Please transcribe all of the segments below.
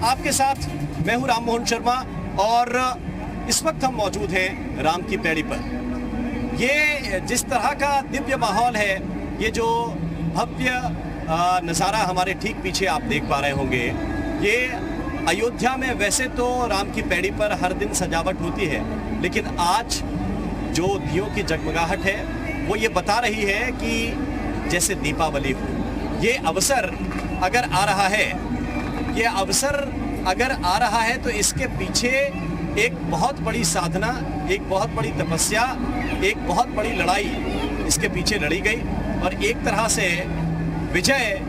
आपके साथ मैं हूं राम मोहन शर्मा और इस वक्त हम मौजूद हैं राम की पैड़ी पर। ये जिस तरह का दिव्य माहौल है, ये जो भव्य नज़ारा हमारे ठीक पीछे आप देख पा रहे होंगे, ये अयोध्या में वैसे तो राम की पैड़ी पर हर दिन सजावट होती है, लेकिन आज जो दियों की जगमगाहट है वो ये बता रही है कि जैसे दीपावली हो। ये अवसर अगर आ रहा है, ये अवसर अगर आ रहा है तो इसके पीछे एक बहुत बड़ी साधना, एक बहुत बड़ी तपस्या, एक बहुत बड़ी लड़ाई इसके पीछे लड़ी गई और एक तरह से विजय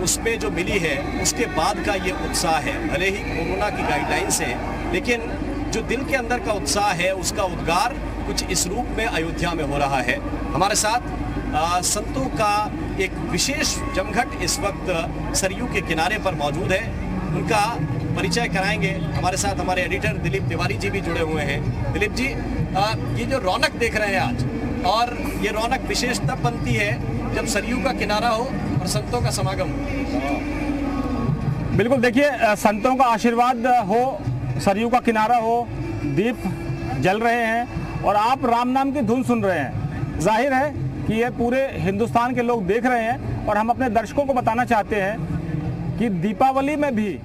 उसमें जो मिली है उसके बाद का ये उत्साह है। भले ही कोरोना की गाइडलाइंस है, लेकिन जो दिल के अंदर का उत्साह है उसका उद्गार कुछ इस रूप में अयोध्या में हो रहा है। हमारे साथ संतों का एक विशेष जमघट इस वक्त सरयू के किनारे पर मौजूद है, उनका परिचय कराएंगे। हमारे साथ हमारे एडिटर दिलीप तिवारी जी भी जुड़े हुए हैं। दिलीप जी, ये जो रौनक देख रहे हैं आज, और ये रौनक विशेष तब बनती है जब सरयू का किनारा हो और संतों का समागम हो। बिल्कुल, देखिए, संतों का आशीर्वाद हो, सरयू का किनारा हो, दीप जल रहे हैं और आप राम नाम की धुन सुन रहे हैं। जाहिर है कि ये पूरे हिंदुस्तान के लोग देख रहे हैं और हम अपने दर्शकों को बताना चाहते हैं कि दीपावली में भी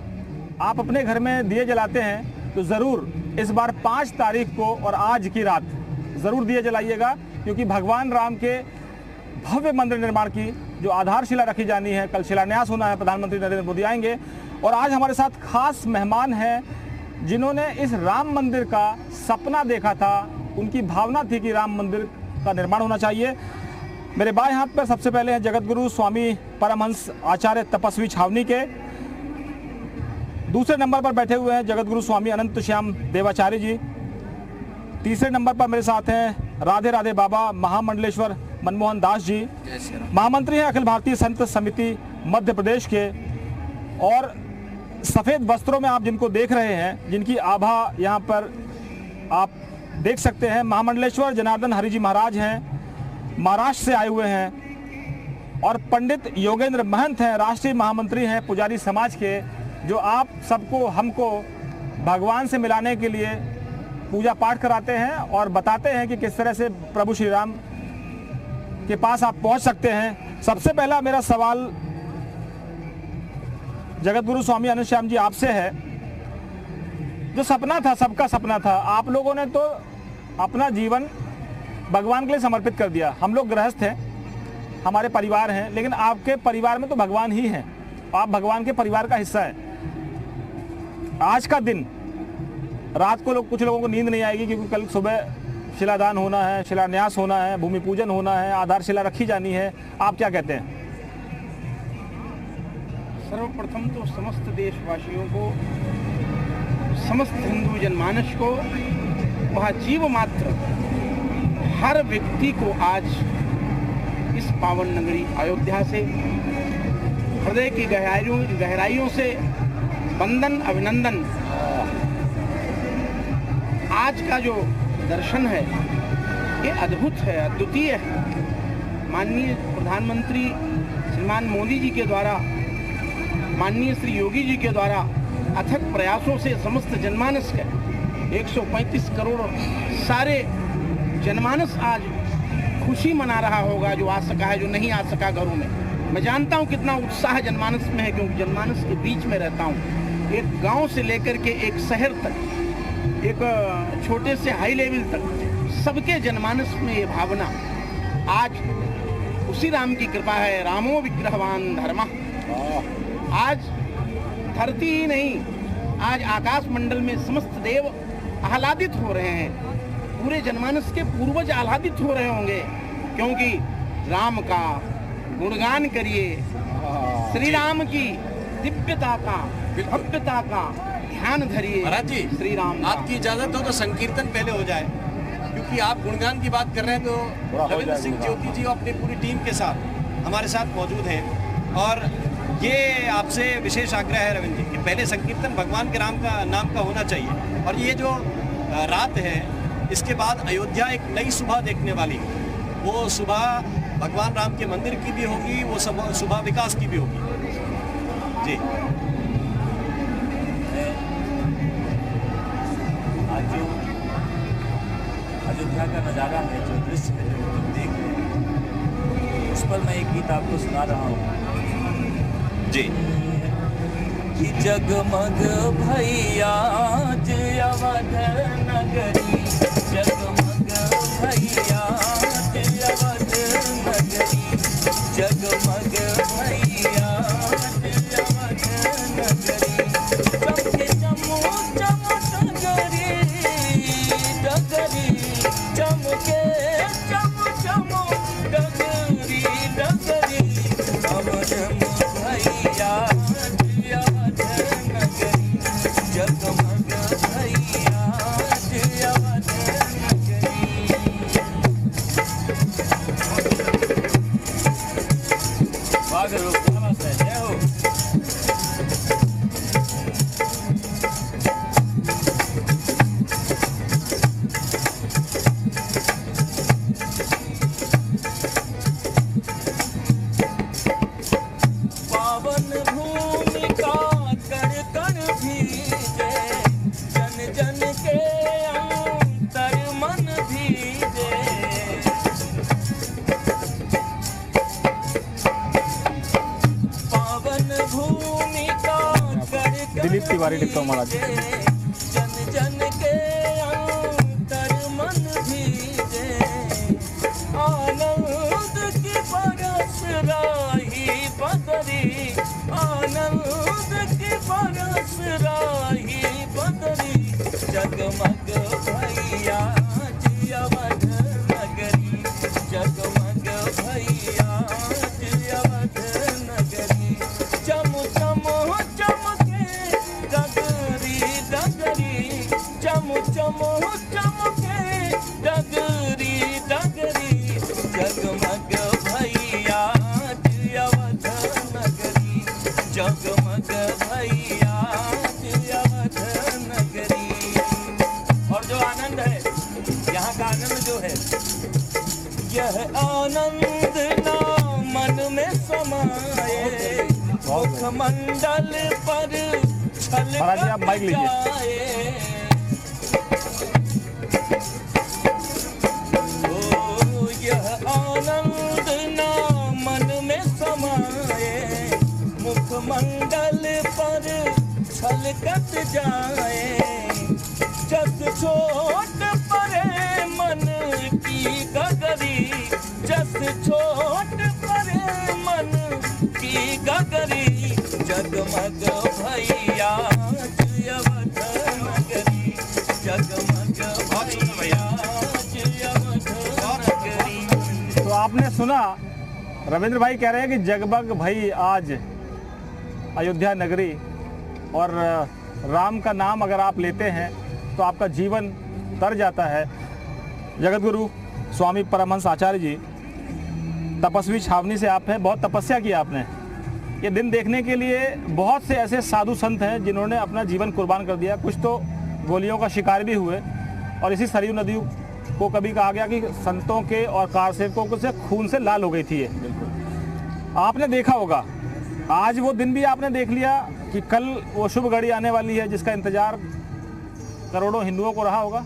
आप अपने घर में दिए जलाते हैं तो ज़रूर इस बार 5 तारीख को और आज की रात ज़रूर दिए जलाइएगा, क्योंकि भगवान राम के भव्य मंदिर निर्माण की जो आधारशिला रखी जानी है, कल शिलान्यास होना है, प्रधानमंत्री नरेंद्र मोदी आएंगे। और आज हमारे साथ खास मेहमान हैं जिन्होंने इस राम मंदिर का सपना देखा था। उनकी भावना थी कि राम मंदिर का निर्माण होना चाहिए। मेरे बाएं हाथ पर सबसे पहले हैं जगतगुरु स्वामी परमहंस आचार्य तपस्वी छावनी के। दूसरे नंबर पर बैठे हुए हैं जगतगुरु स्वामी अनंत श्याम देवाचार्य जी। तीसरे नंबर पर मेरे साथ हैं राधे राधे बाबा महामंडलेश्वर मनमोहन दास जी, महामंत्री हैं अखिल भारतीय संत समिति मध्य प्रदेश के। और सफ़ेद वस्त्रों में आप जिनको देख रहे हैं, जिनकी आभा यहाँ पर आप देख सकते हैं, महामंडलेश्वर जनार्दन हरि जी महाराज हैं, महाराष्ट्र से आए हुए हैं। और पंडित योगेंद्र महंत हैं, राष्ट्रीय महामंत्री हैं पुजारी समाज के, जो आप सबको, हमको भगवान से मिलाने के लिए पूजा पाठ कराते हैं और बताते हैं कि किस तरह से प्रभु श्री राम के पास आप पहुंच सकते हैं। सबसे पहला मेरा सवाल जगतगुरु स्वामी अनंत श्याम जी आपसे है। जो सपना था, सबका सपना था, आप लोगों ने तो अपना जीवन भगवान के लिए समर्पित कर दिया। हम लोग गृहस्थ हैं, हमारे परिवार हैं, लेकिन आपके परिवार में तो भगवान ही हैं, आप भगवान के परिवार का हिस्सा हैं। आज का दिन, रात को कुछ लोगों को नींद नहीं आएगी क्योंकि कल सुबह शिलादान होना है, शिलान्यास होना है, भूमि पूजन होना है, आधारशिला रखी जानी है। आप क्या कहते हैं? सर्वप्रथम तो समस्त देशवासियों को, समस्त हिंदू जनमानस को, वह जीव मात्र हर व्यक्ति को आज इस पावन नगरी अयोध्या से हृदय की गहराइयों से वंदन, अभिनंदन। आज का जो दर्शन है ये अद्भुत है, अद्वितीय है। माननीय प्रधानमंत्री श्रीमान मोदी जी के द्वारा, माननीय श्री योगी जी के द्वारा अथक प्रयासों से समस्त जनमानस के 135 करोड़ सारे जनमानस आज खुशी मना रहा होगा, जो आ सका है, जो नहीं आ सका घरों में। मैं जानता हूँ कितना उत्साह जनमानस में है, क्योंकि जनमानस के बीच में रहता हूँ। एक गांव से लेकर के एक शहर तक, एक छोटे से हाई लेवल तक, सबके जनमानस में ये भावना आज उसी राम की कृपा है। रामो विग्रहवान धर्मा। आज धरती ही नहीं, आज आकाश मंडल में समस्त देव आह्लादित हो रहे हैं। पूरे जनमानस के पूर्वज आह्लादित हो रहे होंगे, क्योंकि राम का गुणगान करिए, श्री राम की दिव्यता का, भव्यता का ध्यान धरिए। महाराज जी, श्री राम, आपकी इजाजत हो तो संकीर्तन पहले हो जाए, क्योंकि आप गुणगान की बात कर रहे हैं। तो रविंद्र सिंह ज्योति जी अपनी पूरी टीम के साथ हमारे साथ मौजूद हैं और ये आपसे विशेष आग्रह है रविंद्र जी कि पहले संकीर्तन भगवान के राम का नाम का होना चाहिए। और ये जो रात है, इसके बाद अयोध्या एक नई सुबह देखने वाली है। वो सुबह भगवान राम के मंदिर की भी होगी, वो सुबह विकास की भी होगी। जी अयोध्या का नज़ारा है, जो दृश्य है, जो हम देख रहे हैं, उस पर मैं एक गीत आपको सुना रहा हूँ जी। कि जगमग भैया आज अवध नगरी, जगमग भैया आज अवध नगरी, जगमग भैया आज अवध नगरी, चमके चमो चम डगरी, डगरी चमके चम चमो डगरी, डगरी अवध भैया जगमग भैया अवध नगरी। वागरो क्या बात है, जय हो। पावन भूमि का कण कण भीजे, जन जन के अंतर मन भीजे, पावन भूमि का कण कण दिलीप तिवारी लिखता हूँ महाराज। जन जन के अंतर मन भीजे, आनंद की बरस राही बदरी, आनंद की बरस राही बदरी, जगमग भैया अवध नगरी, जगमग भैया अवध नगरी, चम चम चमके डगरी, डगरी चम चम चमके डगरी, डगरी जगमग भैया अवध नगरी, जगमग भैया अवध नगरी। और जो आनंद है, यहाँ का आनंद जो है, यह आनंद ना मन में समाए, मुखमंडल पर महाराज जी, आप माइक लीजिए। ओ यह आनंद ना मन में समाए, मुखमंडल पर छलकत जाए, जस छोट परे मन की गगरी, जस छोट परे मन की गगरी, जगमग भैया अवध नगरी, जगमग भैया अवध नगरी। तो आपने सुना, रविंद्र भाई कह रहे हैं कि जगमग भई आज अयोध्या नगरी, और राम का नाम अगर आप लेते हैं तो आपका जीवन तर जाता है। जगत गुरु स्वामी परमहंस आचार्य जी तपस्वी छावनी से आप हैं, बहुत तपस्या की आपने। ये दिन देखने के लिए बहुत से ऐसे साधु संत हैं जिन्होंने अपना जीवन कुर्बान कर दिया, कुछ तो गोलियों का शिकार भी हुए, और इसी सरयू नदी को कभी कहा गया कि संतों के और कारसेवकों से खून से लाल हो गई थी ये। बिल्कुल आपने देखा होगा, आज वो दिन भी आपने देख लिया कि कल वो शुभ घड़ी आने वाली है जिसका इंतजार करोड़ों हिंदुओं को रहा होगा।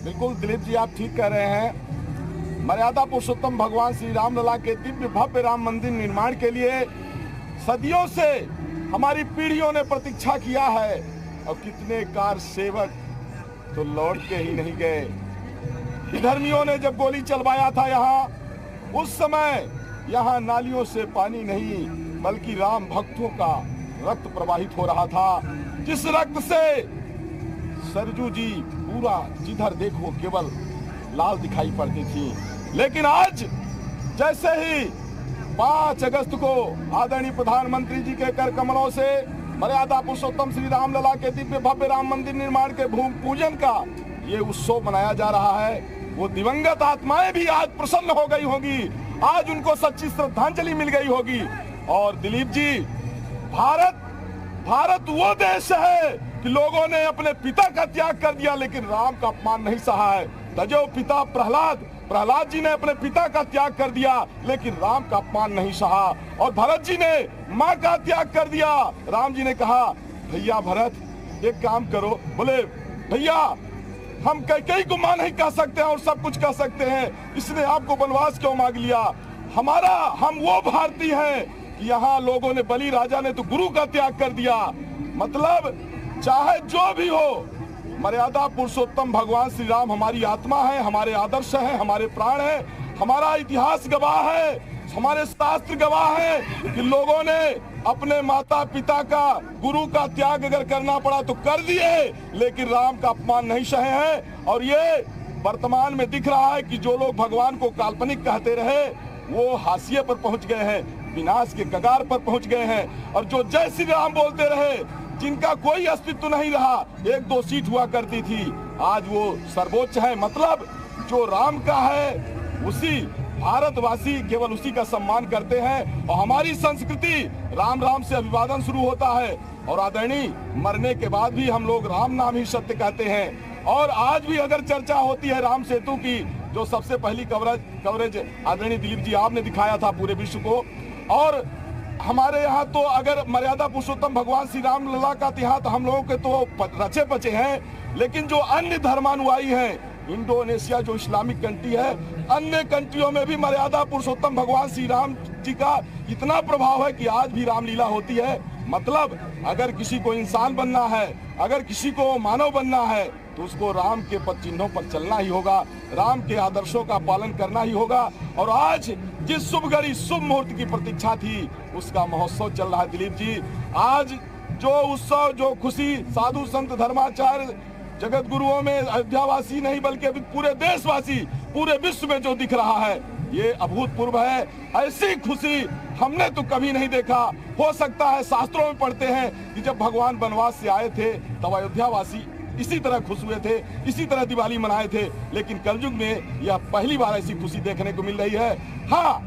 बिल्कुल दिलीप जी, आप ठीक कह रहे हैं। मर्यादा पुरुषोत्तम भगवान श्री राम लला के दिव्य भव्य राम मंदिर निर्माण के लिए सदियों से हमारी पीढ़ियों ने प्रतीक्षा किया है, और कितने कार सेवक तो लौट के ही नहीं गए। विधर्मियों ने जब गोली चलवाया था यहाँ, उस समय यहाँ नालियों से पानी नहीं बल्कि राम भक्तों का रक्त प्रवाहित हो रहा था, जिस रक्त से सरजू जी पूरा जिधर देखो केवल लाल दिखाई पड़ती थी। लेकिन आज जैसे ही 5 अगस्त को आदरणीय प्रधानमंत्री जी के कर कमलों से मर्यादा पुरुषोत्तम श्री राम लला के दिव्य भव्य राम मंदिर निर्माण के भूमि पूजन का ये उत्सव मनाया जा रहा है, वो दिवंगत आत्माएं भी आज प्रसन्न हो गई होंगी, आज उनको सच्ची श्रद्धांजलि मिल गई होगी। और दिलीप जी, भारत वो देश है कि लोगों ने अपने पिता का त्याग कर दिया लेकिन राम का अपमान नहीं सहा है। तजो पिता प्रहलाद जी ने अपने पिता का त्याग कर दिया लेकिन राम का अपमान नहीं सहा। और भरत जी ने माँ का त्याग कर दिया, राम जी ने कहा भैया भरत एक काम करो, बोले भैया हम कैकेयी को मां नहीं कह सकते हैं और सब कुछ कह सकते हैं। इसने आपको वनवास क्यों मांग लिया? हम वो भारतीय हैं कि यहाँ लोगों ने, बलि राजा ने तो गुरु का त्याग कर दिया। मतलब चाहे जो भी हो, मर्यादा पुरुषोत्तम भगवान श्री राम हमारी आत्मा है, हमारे आदर्श है, हमारे प्राण है, हमारा इतिहास गवाह है, हमारे शास्त्र गवाह है कि लोगों ने अपने माता पिता का, गुरु का त्याग अगर करना पड़ा तो कर दिए, लेकिन राम का अपमान नहीं सहे हैं। और ये वर्तमान में दिख रहा है कि जो लोग भगवान को काल्पनिक कहते रहे वो हाशिए पर पहुंच गए हैं, विनाश के कगार पर पहुंच गए हैं। और जो जय श्री राम बोलते रहे, जिनका कोई अस्तित्व नहीं रहा, 1-2 सीट हुआ करती थी, आज वो सर्वोच्च है। मतलब जो राम का है उसी भारतवासी केवल उसी का सम्मान करते हैं। और हमारी संस्कृति राम राम से अभिवादन शुरू होता है, और आदरणीय मरने के बाद भी हम लोग राम नाम ही सत्य कहते हैं। और आज भी अगर चर्चा होती है राम सेतु की, जो सबसे पहली कवरेज आदरणीय दिलीप जी आपने दिखाया था पूरे विश्व को, और हमारे यहाँ तो अगर मर्यादा पुरुषोत्तम भगवान श्री राम लला का इतिहास हम लोगों के तो रचे पचे हैं, लेकिन जो अन्य धर्मानुयायी हैं, इंडोनेशिया जो इस्लामिक कंट्री है, अन्य कंट्रियों में भी मर्यादा पुरुषोत्तम भगवान श्री राम जी का इतना प्रभाव है कि आज भी रामलीला होती है। मतलब अगर किसी को इंसान बनना है, अगर किसी को मानव बनना है, तो उसको राम के पद चिन्हों पर चलना ही होगा, राम के आदर्शों का पालन करना ही होगा। और आज जिस शुभ घड़ी, शुभ मुहूर्त की प्रतीक्षा थी, उसका महोत्सव चल रहा है दिलीप जी। आज जो उत्सव, जो खुशी साधु संत धर्माचार्य जगत गुरुओं में अयोध्यावासी नहीं बल्कि पूरे देशवासी, पूरे विश्व में जो दिख रहा है, ये अभूतपूर्व है। ऐसी खुशी हमने तो कभी नहीं देखा। हो सकता है शास्त्रों में पढ़ते हैं कि जब भगवान वनवास से आए थे तब अयोध्यावासी इसी तरह खुश हुए थे, इसी तरह दिवाली मनाए थे, लेकिन कलयुग में यह पहली बार ऐसी खुशी देखने को मिल रही है। हाँ,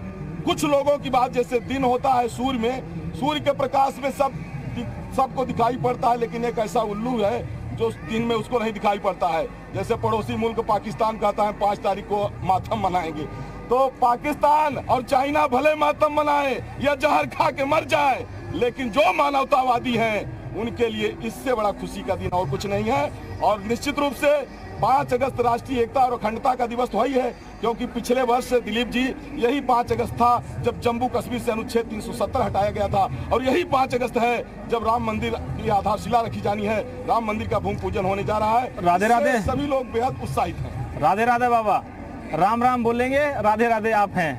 कुछ लोगों की बात, जैसे दिन होता है सूर्य में, सूर्य के प्रकाश में सबको दिखाई पड़ता है, लेकिन एक ऐसा उल्लू है जो दिन में उसको नहीं दिखाई पड़ता है। जैसे पड़ोसी मुल्क पाकिस्तान कहता है 5 तारीख को मातम मनाएंगे, तो पाकिस्तान और चाइना भले मातम मनाए या जहर खा के मर जाए, लेकिन जो मानवतावादी हैं उनके लिए इससे बड़ा खुशी का दिन और कुछ नहीं है। और निश्चित रूप से 5 अगस्त राष्ट्रीय एकता और अखंडता का दिवस तो ही है, क्योंकि पिछले वर्ष दिलीप जी यही 5 अगस्त था जब जम्मू कश्मीर से अनुच्छेद 370 हटाया गया था, और यही 5 अगस्त है जब राम मंदिर की आधारशिला रखी जानी है, राम मंदिर का भूमि पूजन होने जा रहा है। राधे राधे। सभी लोग बेहद उत्साहित हैं। राधे राधे बाबा, राम राम बोलेंगे, राधे राधे आप हैं।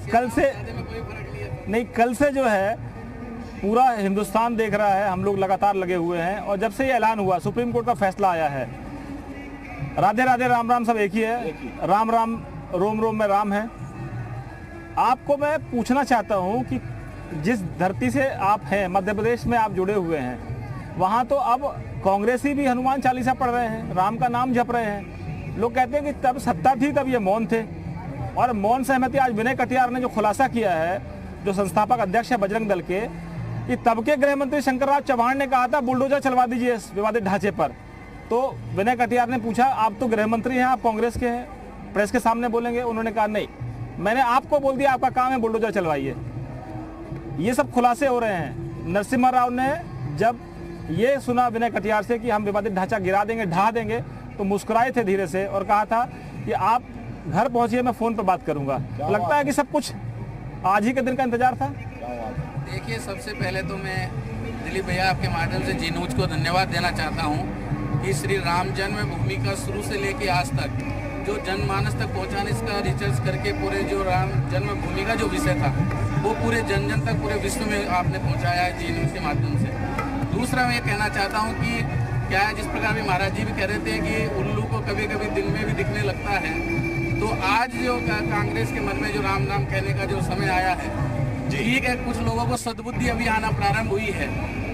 कल से नहीं, कल से जो है पूरा हिंदुस्तान देख रहा है, हम लोग लगातार लगे हुए हैं, और जब से ये ऐलान हुआ, सुप्रीम कोर्ट का फैसला आया है, राधे राधे राम राम सब एक ही है, राम राम रोम रोम में राम है। आपको मैं पूछना चाहता हूं कि जिस धरती से आप हैं, मध्य प्रदेश में आप जुड़े हुए हैं, वहां तो अब कांग्रेसी भी हनुमान चालीसा पढ़ रहे हैं, राम का नाम जप रहे हैं। लोग कहते हैं कि तब सत्ता थी तब ये मौन थे, और मौन सहमति आज विनय कटियार ने जो खुलासा किया है, जो संस्थापक अध्यक्ष है बजरंग दल के, कि तब के गृह मंत्री शंकरराव चौहान ने कहा था बुलडोजर चलवा दीजिए इस विवादित ढांचे पर। तो विनय कटियार ने पूछा, आप तो गृह मंत्री हैं, आप कांग्रेस के हैं, प्रेस के सामने बोलेंगे? उन्होंने कहा नहीं, मैंने आपको बोल दिया, आपका काम है बुलडोजर चलवाइए। ये सब खुलासे हो रहे हैं। नरसिम्हा राव ने जब ये सुना विनय कटियार से कि हम विवादित ढांचा गिरा देंगे, ढहा देंगे, तो मुस्कुराए थे धीरे से और कहा था कि आप घर पहुंचिए, मैं फोन पर बात करूंगा। लगता है कि सब कुछ आज ही के दिन का इंतजार था। देखिए, सबसे पहले तो मैं दिलीप भैया आपके माध्यम से जी न्यूज को धन्यवाद देना चाहता हूं कि श्री राम जन्मभूमि का शुरू से लेके आज तक जो जनमानस तक पहुंचाने इसका रिसर्च करके पूरे जो राम जन्मभूमि का जो विषय था वो पूरे जन जन तक, पूरे विश्व में आपने पहुंचाया है जी न्यूज के माध्यम से। दूसरा मैं ये कहना चाहता हूँ कि क्या है, जिस प्रकार भी महाराज जी भी कह रहे थे कि उल्लू को कभी कभी दिन में भी दिखने लगता है, तो आज जो कांग्रेस के मन में जो राम नाम कहने का जो समय आया है, ठीक है, कुछ लोगों को सद्बुद्धि अभी आना प्रारंभ हुई है,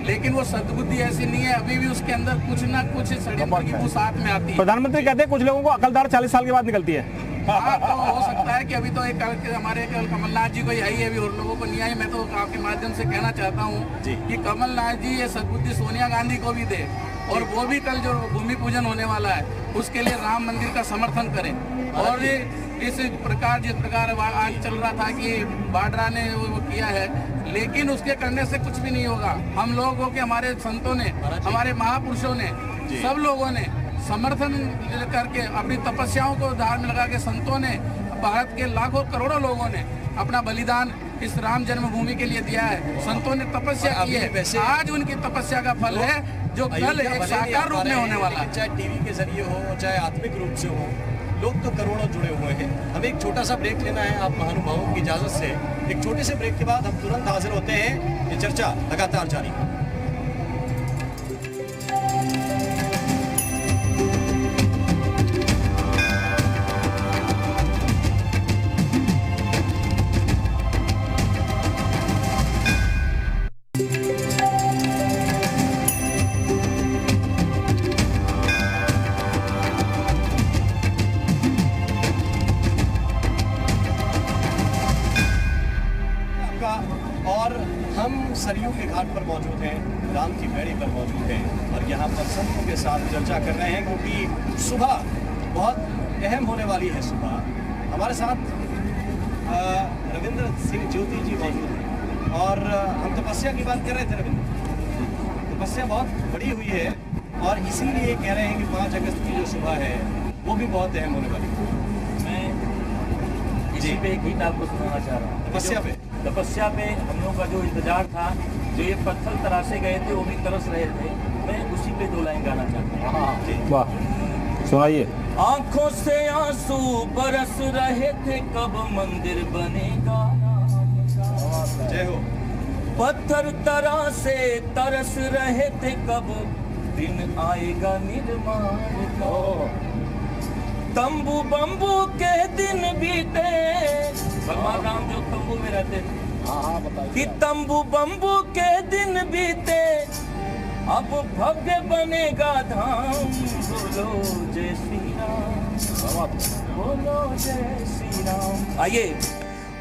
लेकिन वो सद्बुद्धि ऐसी नहीं है, अभी भी उसके अंदर कुछ ना कुछ षड्यंत्र की वो साथ में आती है। प्रधानमंत्री कहते हैं कुछ लोगों को अकलदार 40 साल के बाद निकलती है। हाँ, तो हो सकता है कि अभी तो एक हमारे कमलनाथ जी को आई है, अभी और लोगों को नहीं आई। मैं तो आपके माध्यम से कहना चाहता हूँ कि कमलनाथ जी ये सद्बुद्धि सोनिया गांधी को भी दे, और वो भी कल जो भूमि पूजन होने वाला है उसके लिए राम मंदिर का समर्थन करें। और इस प्रकार जिस प्रकार आज चल रहा था कि वाड्रा ने वो किया है, लेकिन उसके करने से कुछ भी नहीं होगा। हम लोगों के, हमारे संतों ने, हमारे महापुरुषों ने, सब लोगों ने समर्थन करके अपनी तपस्याओं को धार में लगा के संतों ने, भारत के लाखों करोड़ों लोगों ने अपना बलिदान इस राम जन्मभूमि के लिए दिया है। संतों ने तपस्या की है, आज उनकी तपस्या का फल है जो कल एक साकार रूप में होने वाला है। चाहे टीवी के जरिए हो, चाहे आत्मिक रूप से हो, लोग तो करोड़ों जुड़े हुए हैं। हमें एक छोटा सा ब्रेक लेना है आप महानुभावों की इजाज़त से। एक छोटे से ब्रेक के बाद हम तुरंत हाजिर होते हैं। ये चर्चा लगातार जारी है। और हम सरयू के घाट पर मौजूद हैं, राम की पैड़ी पर मौजूद हैं और यहाँ पर संतों के साथ चर्चा कर रहे हैं क्योंकि सुबह बहुत अहम होने वाली है। सुबह हमारे साथ रविंद्र सिंह ज्योति जी मौजूद हैं और हम तपस्या की बात कर रहे थे। रविंद्र, तपस्या बहुत बड़ी हुई है और इसीलिए कह रहे हैं कि 5 अगस्त की जो सुबह है वो भी बहुत अहम होने वाली है। मैं इसी पे एक गीत आपको सुनाना चाह रहा हूँ। तपस्या पे हम लोगों का जो इंतजार था, जो ये पत्थर तराशे गए थे वो भी तरस रहे थे, मैं उसी पे 2 लाइन गाना चाहता हूँ। वाह, सुनाइए। आंखों से आंसू बरस रहे थे, कब मंदिर बनेगा। जय हो। पत्थर तराशे तरस रहे थे, कब दिन आएगा निर्माण का। तंबू बम्बू के दिन बीते, भगवान राम जो तंबू में रहते थे, कि तंबू बम्बू के दिन बीते, अब भव्य बनेगा धाम। बोलो जय श्री राम, बोलो जय श्री राम। आइए।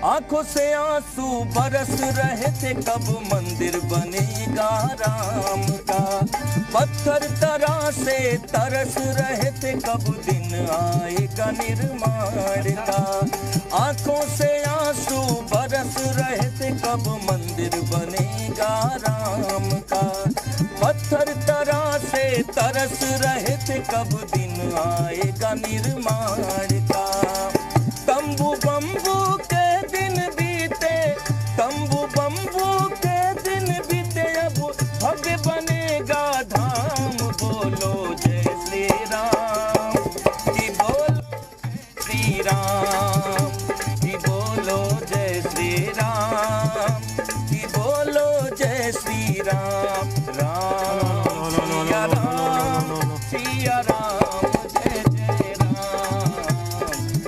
आंखों से आंसू बरस रहे थे, कब मंदिर बनेगा राम का। पत्थर तराशे तरस रहे थे, कब दिन आएगा निर्माण का। आंखों से आंसू बरस रहे थे, कब मंदिर बनेगा राम का। पत्थर तराशे तरस रहे थे, कब दिन आएगा निर्माण का। तंबू बम्बू के दिन बीते, तंबू बम्बू के दिन बीते, अब भव्य बनेगा धाम। बोलो जय श्री राम, कि बोलो श्री राम, कि बोलो जय श्री राम, कि बोलो जय श्री राम। राम सिया राम, सिया राम, जय जय राम।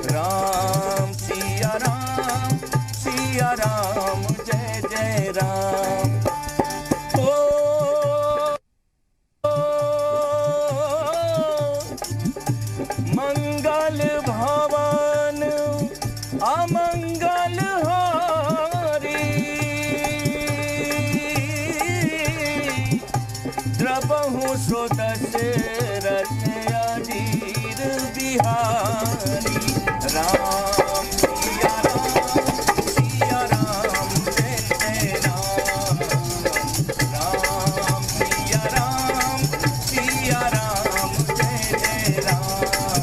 राम सिया राम, सिया राम, जय जय राम। मंगल भवन अमंगल हारी, द्रवहु सो दशरथ अधीर बिहारी। राम सिया राम, जय जय राम। राम सिया राम, सिया राम, जय जय राम।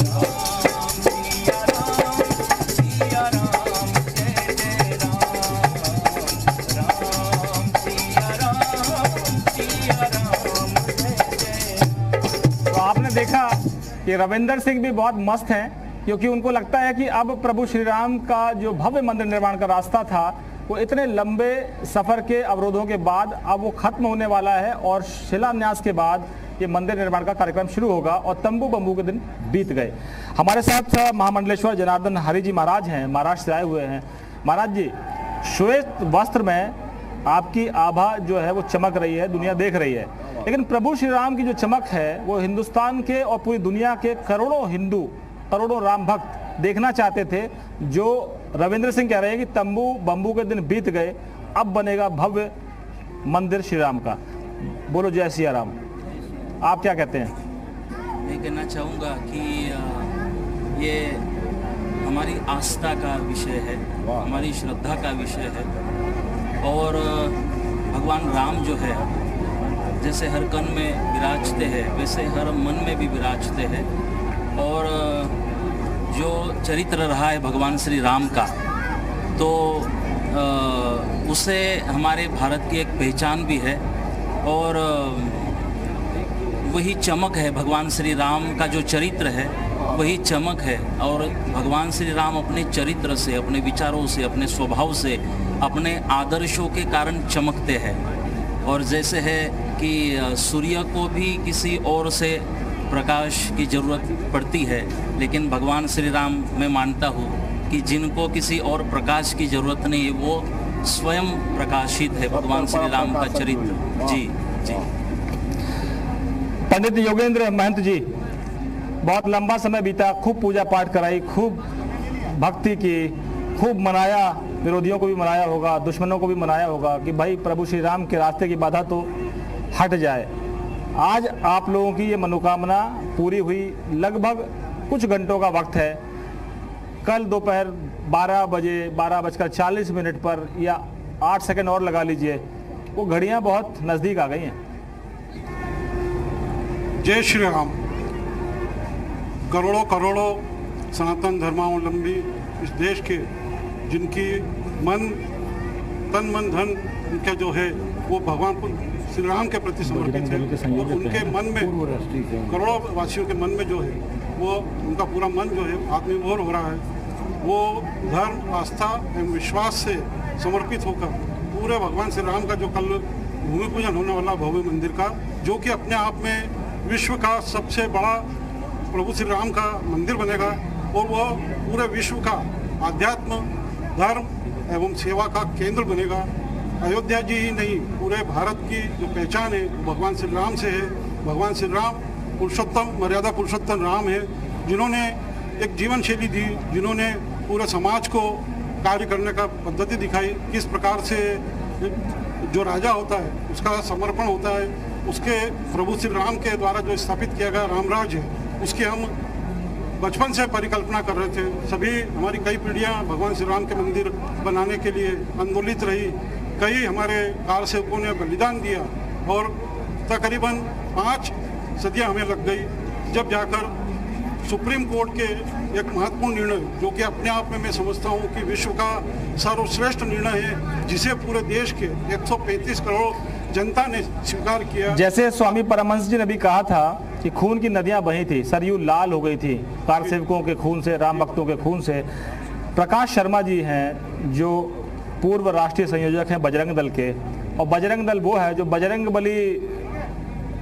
राम सिया राम, सिया राम, जय जय राम। राम सिया राम, सिया राम, जय जय राम। तो आपने देखा कि रविंदर सिंह भी बहुत मस्त हैं, क्योंकि उनको लगता है कि अब प्रभु श्री राम का जो भव्य मंदिर निर्माण का रास्ता था वो इतने लंबे सफ़र के अवरोधों के बाद अब वो खत्म होने वाला है और शिलान्यास के बाद ये मंदिर निर्माण का कार्यक्रम शुरू होगा और तंबू बम्बू के दिन बीत गए। हमारे साथ महामंडलेश्वर जनार्दन हरि जी महाराज हैं, महाराष्ट्र से आए हुए हैं। महाराज जी, श्वेत वस्त्र में आपकी आभा जो है वो चमक रही है, दुनिया देख रही है, लेकिन प्रभु श्री राम की जो चमक है वो हिंदुस्तान के और पूरी दुनिया के करोड़ों हिंदू, करोड़ों राम भक्त देखना चाहते थे। जो रविंद्र सिंह कह रहे हैं कि तंबू बम्बू के दिन बीत गए, अब बनेगा भव्य मंदिर श्री राम का। बोलो जय सिया राम। आप क्या कहते हैं? मैं कहना चाहूँगा कि ये हमारी आस्था का विषय है, हमारी श्रद्धा का विषय है और भगवान राम जो है जैसे हर कण में विराजते हैं वैसे हर मन में भी विराजते हैं। और जो चरित्र रहा है भगवान श्री राम का, तो उसे हमारे भारत की एक पहचान भी है। और वही चमक है, भगवान श्री राम का जो चरित्र है वही चमक है। और भगवान श्री राम अपने चरित्र से, अपने विचारों से, अपने स्वभाव से, अपने आदर्शों के कारण चमकते हैं। और जैसे है कि सूर्य को भी किसी और से प्रकाश की ज़रूरत पड़ती है, लेकिन भगवान श्री राम मैं मानता हूँ कि जिनको किसी और प्रकाश की ज़रूरत नहीं है वो स्वयं प्रकाशित है, भगवान श्री राम का चरित्र। जी जी। पंडित योगेंद्र महंत जी, बहुत लंबा समय बीता, खूब पूजा पाठ कराई, खूब भक्ति की, खूब मनाया, विरोधियों को भी मनाया होगा, दुश्मनों को भी मनाया होगा कि भाई प्रभु श्री राम के रास्ते की बाधा तो हट जाए। आज आप लोगों की ये मनोकामना पूरी हुई। लगभग कुछ घंटों का वक्त है। कल दोपहर 12 बजे 12:40 पर या 8 सेकंड और लगा लीजिए, वो घड़ियां बहुत नज़दीक आ गई हैं। जय श्री राम। करोड़ों करोड़ों सनातन धर्मावलंबी इस देश के, जिनकी तन मन धन उनका जो है वो भगवान श्री राम के प्रति समर्पित है, और उनके मन में, करोड़ों वासियों के मन में जो है वो उनका पूरा मन जो है आत्मविभोर हो रहा है। वो धर्म, आस्था एवं विश्वास से समर्पित होकर पूरे भगवान श्री राम का जो कल भूमि पूजन होने वाला भव्य मंदिर का, जो कि अपने आप में विश्व का सबसे बड़ा प्रभु श्री राम का मंदिर बनेगा, और वह पूरे विश्व का आध्यात्म, धर्म एवं सेवा का केंद्र बनेगा। अयोध्या जी ही नहीं, पूरे भारत की जो पहचान है वो भगवान श्री राम से है। भगवान श्री राम पुरुषोत्तम, मर्यादा पुरुषोत्तम राम है, जिन्होंने एक जीवन शैली दी, जिन्होंने पूरे समाज को कार्य करने का पद्धति दिखाई, किस प्रकार से जो राजा होता है उसका समर्पण होता है, उसके प्रभु श्री राम के द्वारा जो स्थापित किया गया रामराज है उसकी हम बचपन से परिकल्पना कर रहे थे। सभी हमारी कई पीढ़ियां भगवान श्री राम के मंदिर बनाने के लिए आंदोलित रही, कई हमारे कार सेवकों ने बलिदान दिया, और तकरीबन 5 सदियां हमें लग गई, जब जाकर सुप्रीम कोर्ट के एक महत्वपूर्ण निर्णय, जो कि अपने आप में मैं समझता हूं कि विश्व का सर्वश्रेष्ठ निर्णय है, जिसे पूरे देश के 135 करोड़ जनता ने स्वीकार किया। जैसे स्वामी परमहंस जी ने भी कहा था कि खून की नदियां बही थी, सरयू लाल हो गई थी कार सेवकों के खून से, राम भक्तों के खून से। प्रकाश शर्मा जी हैं जो पूर्व राष्ट्रीय संयोजक हैं बजरंग दल के, और बजरंग दल वो है जो बजरंग बली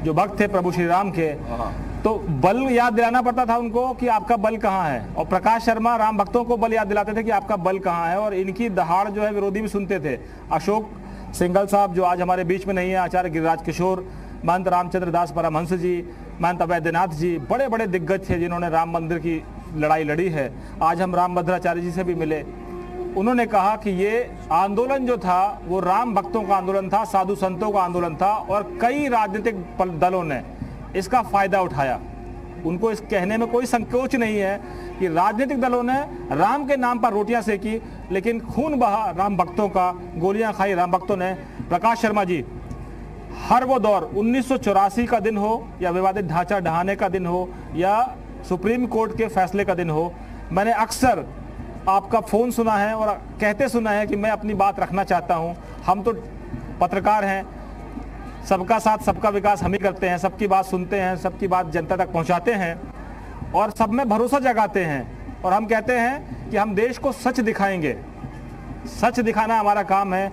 जो भक्त थे प्रभु श्री राम के, तो बल याद दिलाना पड़ता था उनको कि आपका बल कहाँ है, और प्रकाश शर्मा राम भक्तों को बल याद दिलाते थे कि आपका बल कहाँ है। और इनकी दहाड़ जो है विरोधी भी सुनते थे। अशोक सिंघल साहब जो आज हमारे बीच में नहीं है, आचार्य गिरिराज किशोर, महंत रामचंद्र दास परमहंस जी, महंत अवैधनाथ जी, बड़े बड़े दिग्गज थे जिन्होंने राम मंदिर की लड़ाई लड़ी है। आज हम राम भद्राचार्य जी से भी मिले, उन्होंने कहा कि ये आंदोलन जो था वो राम भक्तों का आंदोलन था, साधु संतों का आंदोलन था, और कई राजनीतिक दलों ने इसका फायदा उठाया। उनको इस कहने में कोई संकोच नहीं है कि राजनीतिक दलों ने राम के नाम पर रोटियां सेकी, लेकिन खून बहा राम भक्तों का, गोलियां खाई राम भक्तों ने। प्रकाश शर्मा जी, हर वो दौर 1984 का दिन हो या विवादित ढांचा ढहाने का दिन हो या सुप्रीम कोर्ट के फैसले का दिन हो, मैंने अक्सर आपका फ़ोन सुना है और कहते सुना है कि मैं अपनी बात रखना चाहता हूं। हम तो पत्रकार हैं, सबका साथ सबका विकास हम ही करते हैं, सबकी बात सुनते हैं, सबकी बात जनता तक पहुंचाते हैं और सब में भरोसा जगाते हैं, और हम कहते हैं कि हम देश को सच दिखाएंगे। सच दिखाना हमारा काम है।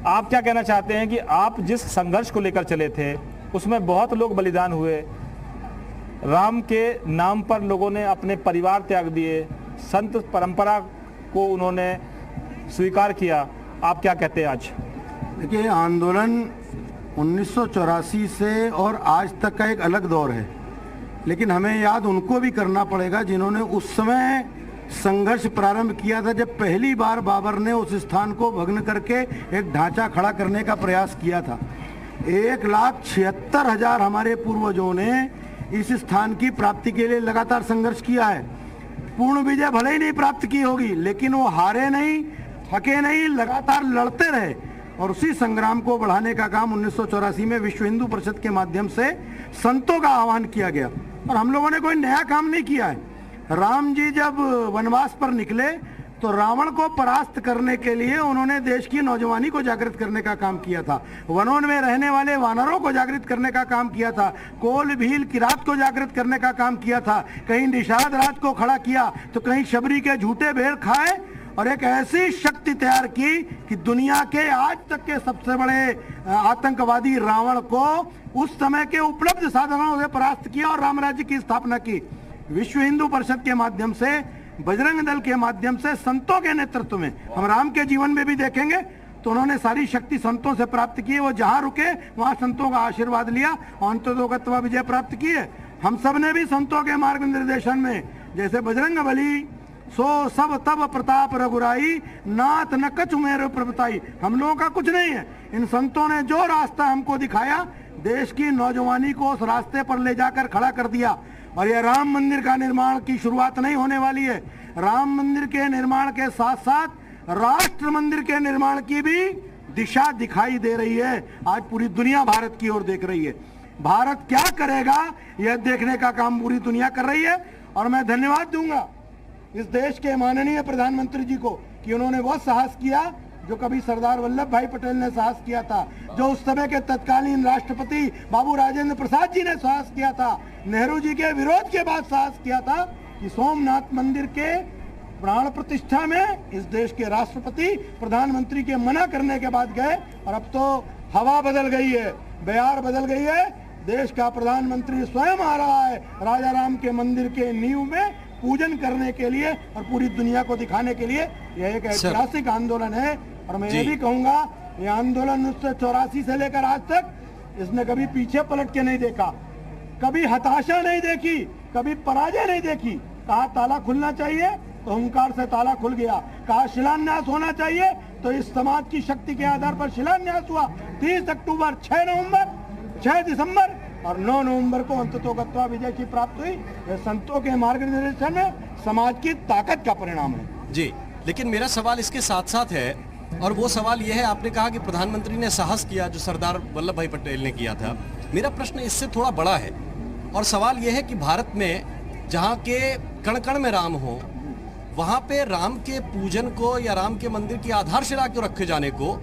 आप क्या कहना चाहते हैं कि आप जिस संघर्ष को लेकर चले थे उसमें बहुत लोग बलिदान हुए, राम के नाम पर लोगों ने अपने परिवार त्याग दिए, संत परंपरा को उन्होंने स्वीकार किया, आप क्या कहते हैं आज? देखिए, आंदोलन 1984 से और आज तक का एक अलग दौर है, लेकिन हमें याद उनको भी करना पड़ेगा जिन्होंने उस समय संघर्ष प्रारंभ किया था, जब पहली बार बाबर ने उस स्थान को भग्न करके एक ढांचा खड़ा करने का प्रयास किया था। 1,76,000 हमारे पूर्वजों ने इस स्थान की प्राप्ति के लिए लगातार संघर्ष किया है। पूर्ण विजय भले ही नहीं प्राप्त की होगी, लेकिन वो हारे नहीं, थके नहीं, लगातार लड़ते रहे। और उसी संग्राम को बढ़ाने का काम 1984 में विश्व हिंदू परिषद के माध्यम से संतों का आह्वान किया गया। और हम लोगों ने कोई नया काम नहीं किया है। राम जी जब वनवास पर निकले तो रावण को परास्त करने के लिए उन्होंने देश की नौजवानी को जागृत करने का काम किया था, वनों में रहने वाले वानरों को जागृत करने का काम किया था, कोल भील किरात को जागृत करने का काम किया था, कहीं निषाद राज को खड़ा किया तो कहीं शबरी के झूठे भेड़ खाए और एक ऐसी शक्ति तैयार की कि दुनिया के आज तक के सबसे बड़े आतंकवादी रावण को उस समय के उपलब्ध साधनों से परास्त किया और राम राज्य की स्थापना की। विश्व हिंदू परिषद के माध्यम से, बजरंग दल के माध्यम से, संतों के नेतृत्व में, हम राम के जीवन में भी देखेंगे तो उन्होंने सारी शक्ति संतों से प्राप्त की। वो जहां रुके वहां संतों का आशीर्वाद लिया और अंततोगत्वा विजय प्राप्त की है। हम सब ने भी संतों के मार्ग निर्देशन में, जैसे बजरंग बली सो सब तब प्रताप रघुराई, नाथ न कछु मेरे प्रभुताई, हम लोगों का कुछ नहीं है। इन संतों ने जो रास्ता हमको दिखाया, देश की नौजवानी को उस रास्ते पर ले जाकर खड़ा कर दिया। और यह राम मंदिर का निर्माण की शुरुआत नहीं होने वाली है। राम मंदिर के निर्माण के साथ साथ राष्ट्र मंदिर के निर्माण की भी दिशा दिखाई दे रही है। आज पूरी दुनिया भारत की ओर देख रही है। भारत क्या करेगा यह देखने का काम पूरी दुनिया कर रही है। और मैं धन्यवाद दूंगा इस देश के माननीय प्रधानमंत्री जी को कि उन्होंने वो साहस किया जो कभी सरदार वल्लभ भाई पटेल ने साहस किया था, जो उस समय के तत्कालीन राष्ट्रपति बाबू राजेंद्र प्रसाद जी ने साहस किया था, नेहरू जी के विरोध के बाद साहस किया था कि सोमनाथ मंदिर के प्राण प्रतिष्ठा में इस देश के राष्ट्रपति प्रधानमंत्री के मना करने के बाद गए। और अब तो हवा बदल गई है, बयार बदल गई है। देश का प्रधानमंत्री स्वयं आ रहा है राजा राम के मंदिर के नींव में पूजन करने के लिए और पूरी दुनिया को दिखाने के लिए। यह एक ऐतिहासिक आंदोलन है। और मैं ये भी कहूंगा, यह आंदोलन 1984 से लेकर आज तक इसने कभी पीछे पलट के नहीं देखा, कभी हताशा नहीं देखी, कभी पराजय नहीं देखी। कहा ताला खुलना चाहिए तो हुंकार से ताला खुल गया, कहा शिलान्यास होना चाहिए तो इस समाज की शक्ति के आधार पर शिलान्यास हुआ। 30 अक्टूबर, 6 नवंबर, 6 दिसंबर और 9 नवंबर को अंततोगत्वा विजय की प्राप्त हुई। यह संतों के मार्गदर्शन में समाज की ताकत का परिणाम है। जी, लेकिन मेरा सवाल इसके साथ साथ है, और वो सवाल यह है, आपने कहा कि प्रधानमंत्री ने साहस किया जो सरदार वल्लभ भाई पटेल ने किया था। मेरा प्रश्न इससे थोड़ा बड़ा है और सवाल यह है कि भारत में जहाँ के कण कण में राम हो, वहाँ पे राम के पूजन को या राम के मंदिर की आधारशिला को रखे जाने को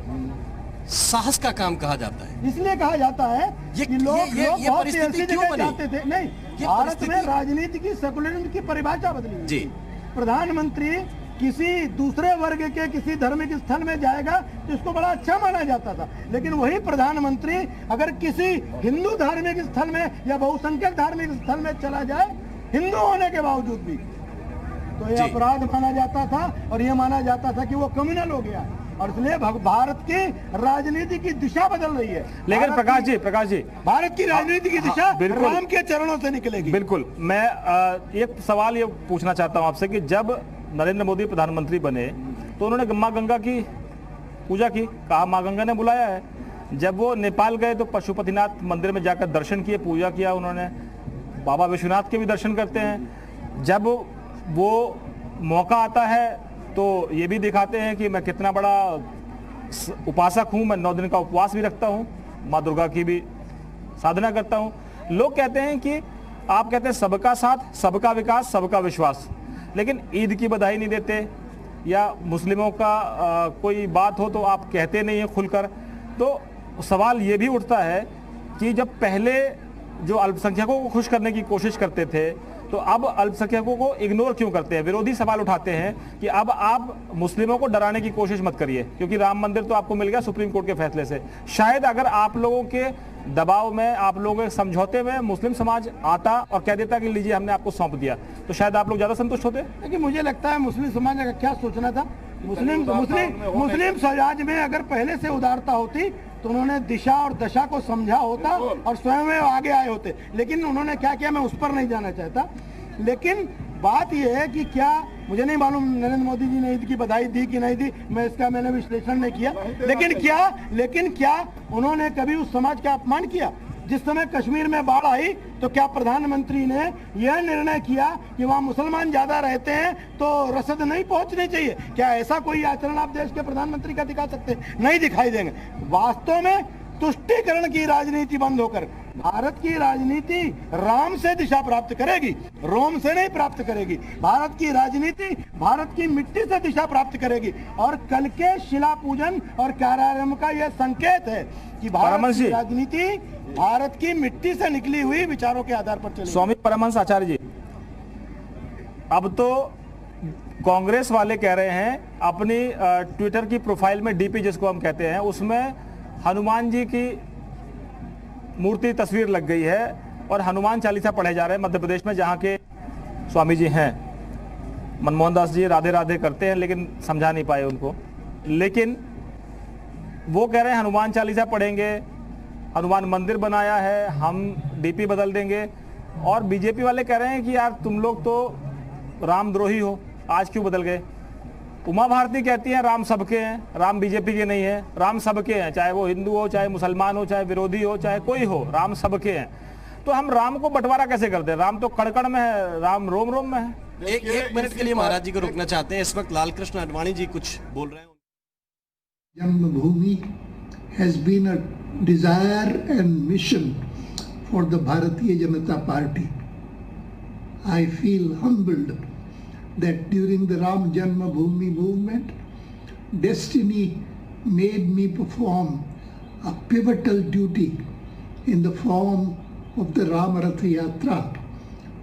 साहस का काम कहा जाता है। इसलिए कहा जाता है कि लोग बहुत सी ऐसी जगह जाते थे। नहीं, भारत में राजनीति की सेकुलरिज्म की परिभाषा बदली जी। प्रधानमंत्री किसी दूसरे वर्ग के किसी धार्मिक स्थल में जाएगा तो इसको बड़ा अच्छा माना जाता था, लेकिन वही प्रधानमंत्री अगर किसी हिंदू धार्मिक स्थल में या बहुसंख्यक धार्मिक स्थल में चला जाए, हिंदू होने के बावजूद भी, तो यह अपराध माना जाता था और यह माना जाता था कि वो कम्युनल हो गया। और इसलिए भारत की राजनीति की दिशा बदल रही है। लेकिन प्रकाश जी भारत की राजनीति की दिशा राम के चरणों से निकलेगी। बिल्कुल। मैं एक सवाल ये पूछना चाहता हूं आपसे कि जब नरेंद्र मोदी प्रधानमंत्री बने तो उन्होंने माँ गंगा की पूजा की, कहा माँ गंगा ने बुलाया है। जब वो नेपाल गए तो पशुपतिनाथ मंदिर में जाकर दर्शन किए, पूजा किया उन्होंने। बाबा विश्वनाथ के भी दर्शन करते हैं। जब वो मौका आता है तो ये भी दिखाते हैं कि मैं कितना बड़ा उपासक हूँ, मैं 9 दिन का उपवास भी रखता हूँ, माँ दुर्गा की भी साधना करता हूँ। लोग कहते हैं कि आप कहते हैं सबका साथ, सबका विकास, सबका विश्वास, लेकिन ईद की बधाई नहीं देते या मुस्लिमों का कोई बात हो तो आप कहते नहीं हैं खुलकर। तो सवाल ये भी उठता है कि जब पहले जो अल्पसंख्यकों को खुश करने की कोशिश करते थे तो अब अल्पसंख्यकों को इग्नोर क्यों करते हैं? विरोधी सवाल उठाते हैं कि अब आप मुस्लिमों को डराने की कोशिश मत करिए क्योंकि राम मंदिर तो आपको मिल गया सुप्रीम कोर्ट के फैसले से। शायद अगर आप लोगों के दबाव में, आप लोगों के समझौते में मुस्लिम समाज आता और कह देता कि लीजिए हमने आपको सौंप दिया, तो शायद आप लोग ज्यादा संतुष्ट होते। लेकिन मुझे लगता है मुस्लिम समाज का क्या सोचना था, मुस्लिम समाज में अगर पहले से उदारता होती तो उन्होंने दिशा और दशा को समझा होता और स्वयं आगे आए होते। लेकिन उन्होंने क्या किया, मैं उस पर नहीं जाना चाहता। लेकिन बात यह है कि क्या, मुझे नहीं मालूम नरेंद्र मोदी जी ने ईद की बधाई दी कि नहीं दी, मैंने विश्लेषण नहीं किया। लेकिन क्या उन्होंने कभी उस समाज का अपमान किया? जिस समय कश्मीर में बाढ़ आई तो क्या प्रधानमंत्री ने यह निर्णय किया कि वहां मुसलमान ज्यादा रहते हैं तो रसद नहीं पहुंचनी चाहिए? क्या ऐसा कोई आचरण आप देश के प्रधानमंत्री का दिखा सकते हैं? नहीं दिखाई देंगे। वास्तव में तुष्टीकरण की राजनीति बंद होकर भारत की राजनीति राम से दिशा प्राप्त करेगी, रोम से नहीं प्राप्त करेगी। भारत की राजनीति भारत की मिट्टी से दिशा प्राप्त करेगी। और कल के शिला पूजन और कार्यारंभ का यह संकेत है कि भारत की राजनीति भारत की मिट्टी से निकली हुई विचारों के आधार पर चलेगी। स्वामी परमहंस आचार्य जी, अब तो कांग्रेस वाले कह रहे हैं अपनी ट्विटर की प्रोफाइल में डीपी जिसको हम कहते हैं उसमें हनुमान जी की मूर्ति तस्वीर लग गई है और हनुमान चालीसा पढ़े जा रहे हैं मध्य प्रदेश में, जहां के स्वामी जी हैं मनमोहन दास जी। राधे राधे करते हैं लेकिन समझा नहीं पाए उनको। लेकिन वो कह रहे हैं हनुमान चालीसा पढ़ेंगे, हनुमान मंदिर बनाया है, हम डीपी बदल देंगे। और बीजेपी वाले कह रहे हैं कि यार तुम लोग तो रामद्रोही हो, आज क्यों बदल गए? उमा भारती कहती हैं राम सबके हैं, राम बीजेपी के नहीं है, राम सबके हैं, चाहे वो हिंदू हो, चाहे मुसलमान हो, चाहे विरोधी हो, चाहे कोई हो, राम सबके हैं। तो हम राम को बंटवारा कैसे करते हैं? राम तो कण-कण में है, राम रोम रोम में है। एक मिनट के लिए महाराज जी को रोकना चाहते हैं। इस वक्त लाल कृष्ण आडवाणी जी कुछ बोल रहे हैं। जन्मभूमि has been a desire and mission for the Bharatiya Janata Party. I feel humbled that during the Ram Janmabhoomi movement, destiny made me perform a pivotal duty in the form of the Ram Rath Yatra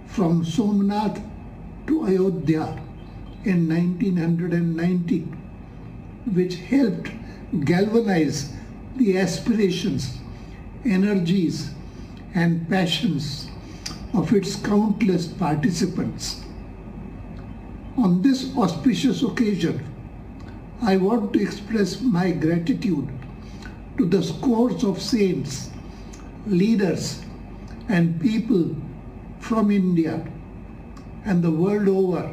from Somnath to Ayodhya in 1990, which helped galvanize the aspirations, energies and passions of its countless participants. On this auspicious occasion, I want to express my gratitude to the scores of saints, leaders and people from India and the world over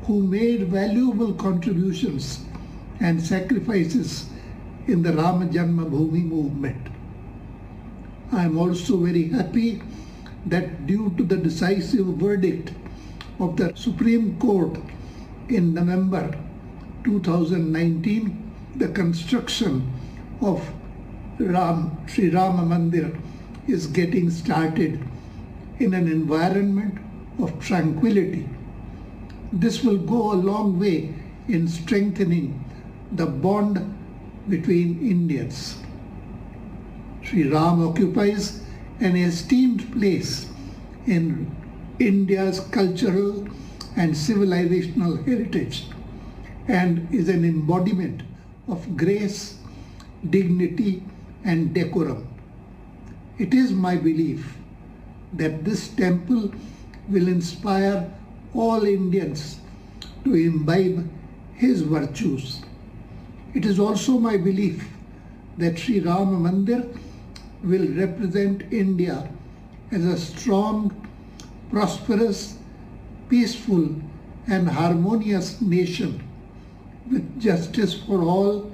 who made valuable contributions and sacrifices in the Ram Janmabhoomi movement. I am also very happy that due to the decisive verdict of the Supreme Court in November 2019, the construction of Sri Rama Mandir is getting started in an environment of tranquility. This will go a long way in strengthening the bond between Indians. Sri Ram occupies an esteemed place in India's cultural and civilizational heritage and is an embodiment of grace, dignity and decorum. It is my belief that this temple will inspire all Indians to imbibe his virtues. It is also my belief that Sri Rama Mandir will represent India as a strong, prosperous, peaceful and harmonious nation with justice for all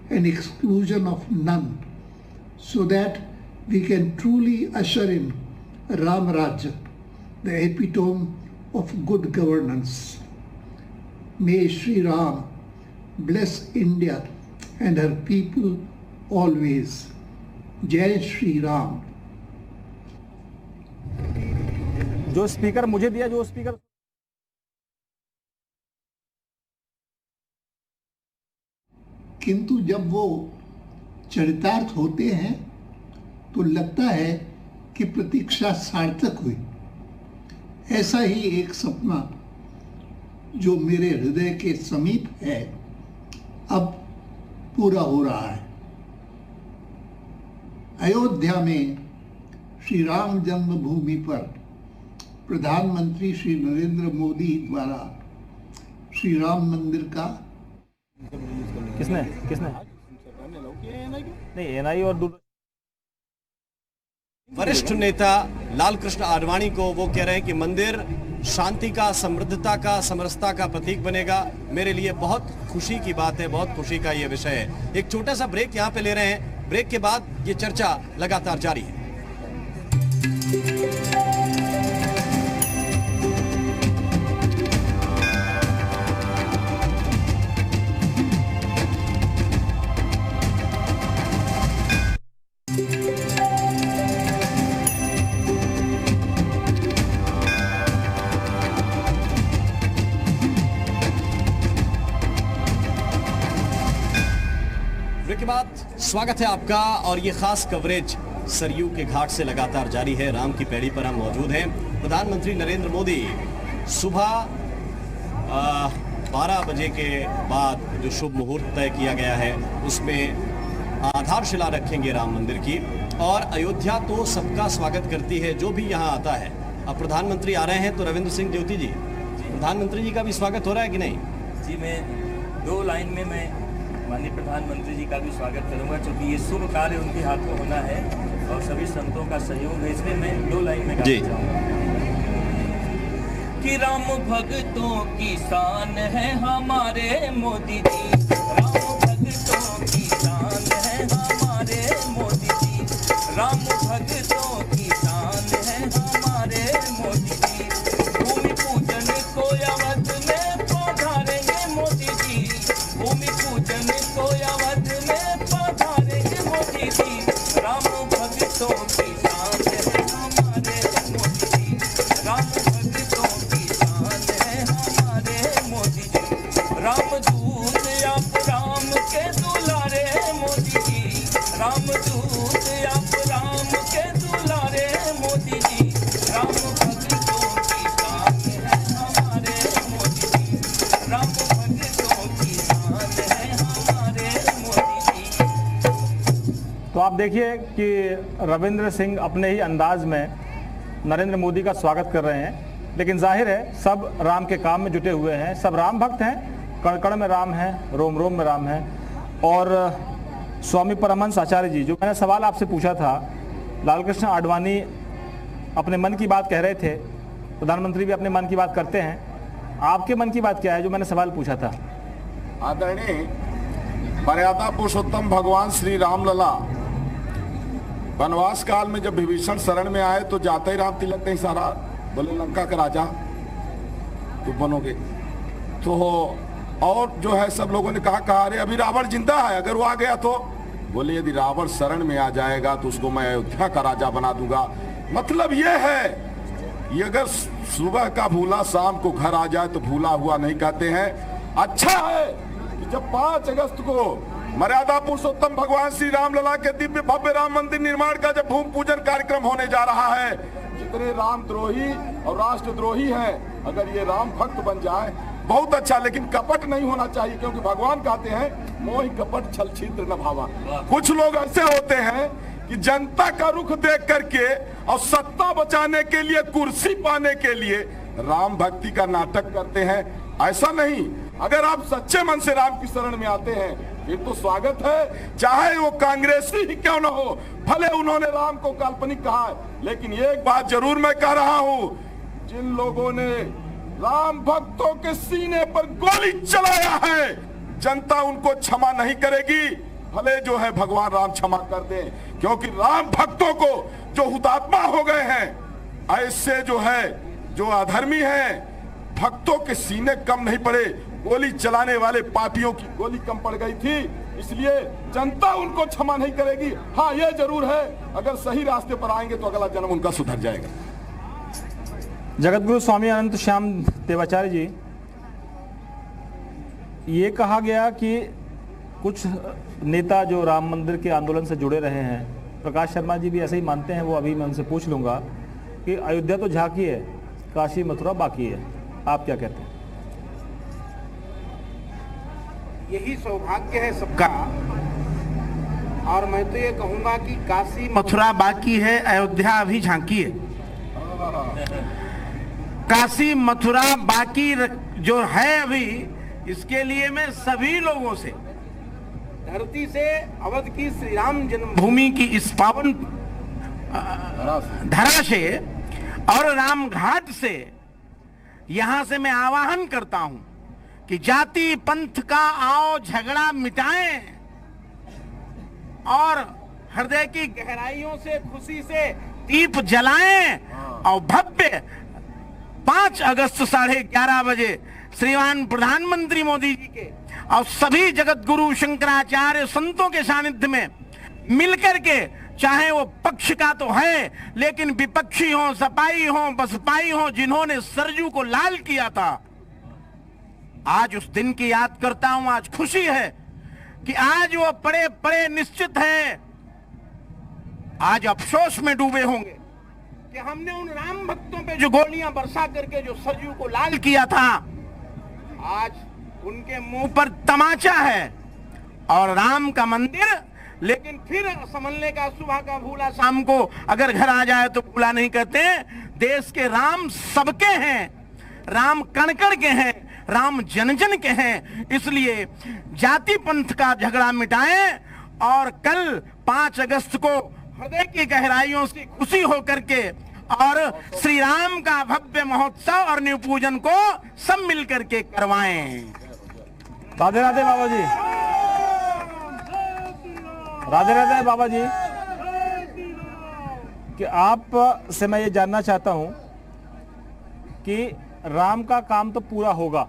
and exclusion of none, so that we can truly usher in Ram Rajya, the epitome of good governance. May Sri Ram bless India and her people always. Jai Shri Ram. जो speaker मुझे दिया, जो speaker किंतु जब वो चरितार्थ होते हैं तो लगता है कि प्रतीक्षा सार्थक हुई। ऐसा ही एक सपना जो मेरे हृदय के समीप है अब पूरा हो रहा है। अयोध्या में श्री राम जन्मभूमि पर प्रधानमंत्री श्री नरेंद्र मोदी द्वारा श्री राम मंदिर का किसने नहीं एनआई और वरिष्ठ नेता लाल कृष्ण आडवाणी को वो कह रहे हैं कि मंदिर शांति का, समृद्धता का, समरसता का प्रतीक बनेगा। मेरे लिए बहुत खुशी की बात है, बहुत खुशी का ये विषय है। एक छोटा सा ब्रेक यहाँ पे ले रहे हैं। ब्रेक के बाद ये चर्चा लगातार जारी है। के बाद स्वागत है आपका और ये खास कवरेज सरयू के घाट से लगातार जारी है। राम की पैड़ी पर हम मौजूद हैं। प्रधानमंत्री नरेंद्र मोदी सुबह 12 बजे के बाद जो शुभ मुहूर्त तय किया गया है उसमें आधारशिला रखेंगे राम मंदिर की। और अयोध्या तो सबका स्वागत करती है जो भी यहाँ आता है। अब प्रधानमंत्री आ रहे हैं तो रविंद्र सिंह ज्योति जी, प्रधानमंत्री जी का भी स्वागत हो रहा है कि नहीं? जी, मैं 2 लाइन में मैं माननीय प्रधानमंत्री जी का भी स्वागत करूंगा, क्योंकि ये शुभ कार्य उनके हाथों होना है और सभी संतों का सहयोग है, इसलिए मैं 2 लाइन में गाना चाहूंगा कि राम भक्तों की शान है हमारे मोदी जी, राम भक्तों की शान है हमारे मोदी जी, राम भक्तों की शान है हमारे मोदी जी, भूमि पूजन को अवध में पधारेंगे मोदी जी, भूमि पूजन को अवध में पधारेंगे मोदी जी, राम भक्तों की शान है हमारे मोदी जी, राम भक्तों की शान है हमारे मोदी जी, राम दूत आप राम के दुलारे मोदी जी, राम दूत आप राम के दुलारे मोदी जी, राम भक्तों की शान है हमारे मोदी जी, राम भक्तों की शान है हमारे मोदी जी। तो आप देखिए कि रविंद्र सिंह अपने ही अंदाज में नरेंद्र मोदी का स्वागत कर रहे हैं, लेकिन जाहिर है सब राम के काम में जुटे हुए हैं, सब राम भक्त हैं, कण कण में राम है, रोम रोम में राम है। और स्वामी परमहंस आचार्य जी, जो मैंने सवाल आपसे पूछा था, लालकृष्ण आडवाणी अपने मन की बात कह रहे थे, प्रधानमंत्री भी अपने मन की बात करते हैं, आपके मन की बात क्या है जो मैंने सवाल पूछा था? आदरणीय मर्यादा पुरुषोत्तम भगवान श्री रामलला वनवास काल में जब विभीषण शरण में आए तो जाते ही राम तिलक नहीं सारा, बोले लंका का राजा तो बनोगे। तो और जो है सब लोगों ने कहा अरे अभी रावण जिंदा है, अगर वो आ गया तो बोले यदि रावण शरण में आ जाएगा तो उसको मैं अयोध्या का राजा बना दूंगा। मतलब ये है, ये अगर सुबह का भूला शाम को घर आ जाए तो भूला हुआ नहीं कहते हैं। अच्छा है कि जब 5 अगस्त को मर्यादा पुरुषोत्तम भगवान श्री रामलला के दिव्य भव्य राम मंदिर निर्माण का जब भूमि पूजन कार्यक्रम होने जा रहा है, जितने रामद्रोही और राष्ट्रद्रोही हैं अगर ये राम भक्त बन जाए बहुत अच्छा, लेकिन कपट नहीं होना चाहिए, क्योंकि भगवान कहते हैं मोहि कपट छल छिद्र न भावा। कुछ लोग ऐसे होते हैं कि जनता का रुख देख करके और सत्ता बचाने के लिए, कुर्सी पाने के लिए राम भक्ति का नाटक करते हैं। ऐसा नहीं, अगर आप सच्चे मन से राम की शरण में आते हैं फिर तो स्वागत है, चाहे वो कांग्रेसी ही क्यों ना हो, भले उन्होंने राम को काल्पनिक कहा है, लेकिन एक बात जरूर मैं कह रहा हूं, जिन लोगों ने राम भक्तों के सीने पर गोली चलाया है जनता उनको क्षमा नहीं करेगी, भले जो है भगवान राम क्षमा कर दें, क्योंकि राम भक्तों को जो हुतात्मा हो गए हैं ऐसे जो है जो अधर्मी हैं भक्तों के सीने कम नहीं पड़े, गोली चलाने वाले पापियों की गोली कम पड़ गई थी, इसलिए जनता उनको क्षमा नहीं करेगी। हाँ ये जरूर है, अगर सही रास्ते पर आएंगे तो अगला जन्म उनका सुधर जाएगा। जगतगुरु स्वामी अनंत श्याम देवाचार्य जी, ये कहा गया कि कुछ नेता जो राम मंदिर के आंदोलन से जुड़े रहे हैं, प्रकाश शर्मा जी भी ऐसे ही मानते हैं, वो अभी मैं उनसे पूछ लूंगा कि अयोध्या तो झांकी है, काशी मथुरा बाकी है, आप क्या कहते हैं? यही सौभाग्य है सबका, और मैं तो ये कहूंगा कि काशी मथुरा बाकी है, अयोध्या अभी झांकी है। काशी मथुरा बाकी जो है अभी, इसके लिए मैं सभी लोगों से धरती से अवध की श्री राम जन्मभूमि की इस पावन धरा से और राम घाट से यहां से मैं आवाहन करता हूं कि जाति पंथ का आओ झगड़ा मिटाएं और हृदय की गहराइयों से खुशी से दीप जलाएं और भव्य 5 अगस्त 11:30 बजे श्रीमान प्रधानमंत्री मोदी जी के और सभी जगत गुरु शंकराचार्य संतों के सानिध्य में मिलकर के, चाहे वो पक्ष का तो है लेकिन विपक्षी हो, सपाई हो, बसपाई हो, जिन्होंने सरजू को लाल किया था, आज उस दिन की याद करता हूं। आज खुशी है कि आज वो पड़े पड़े निश्चित है, आज अफसोस में डूबे होंगे कि हमने उन राम भक्तों पे जो गोलियां बरसा करके जो सरजू को लाल किया था, आज उनके मुंह पर तमाचा है और राम का मंदिर। लेकिन फिर समझने का सुबह का भूला शाम को अगर घर आ जाए तो भूला नहीं कहते। देश के राम सबके हैं, राम कण कण के हैं, राम जन जन के हैं। इसलिए जाति पंथ का झगड़ा मिटाएं और कल 5 अगस्त को हृदय की गहराइयों से खुशी होकर के और श्री राम का भव्य महोत्सव और निव पूजन को सब मिलकर के करवाएं। राधे राधे बाबा जी, राधे राधे बाबा जी। कि आप से मैं ये जानना चाहता हूं कि राम का काम तो पूरा होगा,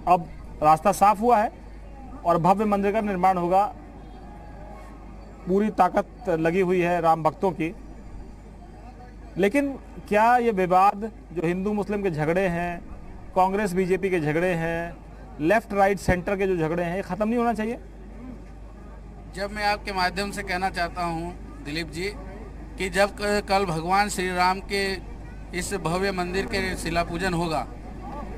अब रास्ता साफ हुआ है और भव्य मंदिर का निर्माण होगा, पूरी ताकत लगी हुई है राम भक्तों की। लेकिन क्या ये विवाद जो हिंदू मुस्लिम के झगड़े हैं, कांग्रेस बीजेपी के झगड़े हैं, लेफ्ट राइट सेंटर के जो झगड़े हैं, ये खत्म नहीं होना चाहिए? जब मैं आपके माध्यम से कहना चाहता हूं दिलीप जी कि जब कल भगवान श्री राम के इस भव्य मंदिर के शिला पूजन होगा,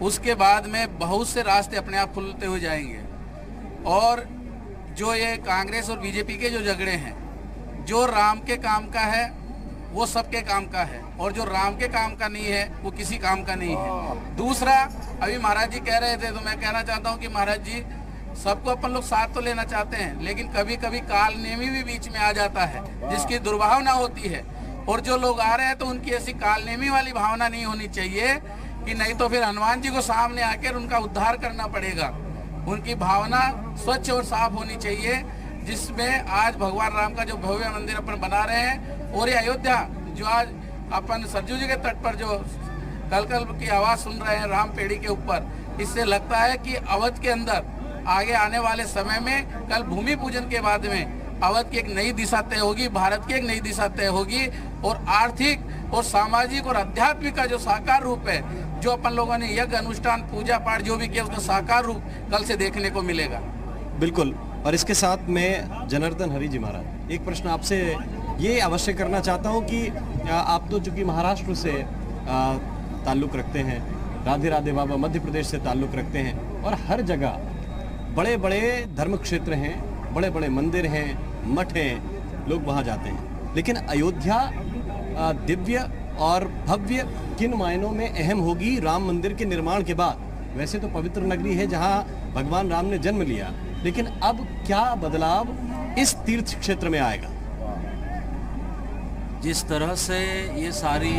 उसके बाद में बहुत से रास्ते अपने आप खुलते हुए जाएंगे। और जो ये कांग्रेस और बीजेपी के जो झगड़े हैं, जो राम के काम का है वो सबके काम का है, और जो राम के काम का नहीं है वो किसी काम का नहीं है। दूसरा, अभी महाराज जी कह रहे थे तो मैं कहना चाहता हूँ कि महाराज जी, सबको अपन लोग साथ तो लेना चाहते हैं, लेकिन कभी कभी काल नेमी भी बीच में आ जाता है जिसकी दुर्भावना होती है। और जो लोग आ रहे हैं तो उनकी ऐसी काल नेमी वाली भावना नहीं होनी चाहिए कि नहीं तो फिर हनुमान जी को सामने आकर उनका उद्धार करना पड़ेगा। उनकी भावना स्वच्छ और साफ होनी चाहिए, जिसमें आज भगवान राम का जो भव्य मंदिर अपन बना रहे हैं। और ये अयोध्या जो आज अपन सरजू जी के तट पर जो कलकल की आवाज़ सुन रहे हैं राम पेड़ी के ऊपर, इससे लगता है कि अवध के अंदर आगे आने वाले समय में कल भूमि पूजन के बाद में अवध की एक नई दिशा तय होगी, भारत की एक नई दिशा तय होगी, और आर्थिक और सामाजिक और आध्यात्मिक का जो साकार रूप है, जो अपन लोगों ने यज्ञ अनुष्ठान पूजा पाठ जो भी किया, उसका साकार रूप कल से देखने को मिलेगा। बिल्कुल। और इसके साथ में जनार्दन हरि जी महाराज, एक प्रश्न आपसे ये अवश्य करना चाहता हूँ कि आप तो चूँकि महाराष्ट्र से ताल्लुक़ रखते हैं, राधे राधे बाबा मध्य प्रदेश से ताल्लुक़ रखते हैं, और हर जगह बड़े बड़े धर्म क्षेत्र हैं, बड़े बड़े मंदिर हैं, मठ हैं, लोग वहाँ जाते हैं। लेकिन अयोध्या दिव्य और भव्य किन मायनों में अहम होगी राम मंदिर के निर्माण के बाद? वैसे तो पवित्र नगरी है जहाँ भगवान राम ने जन्म लिया, लेकिन अब क्या बदलाव इस तीर्थ क्षेत्र में आएगा? जिस तरह से ये सारी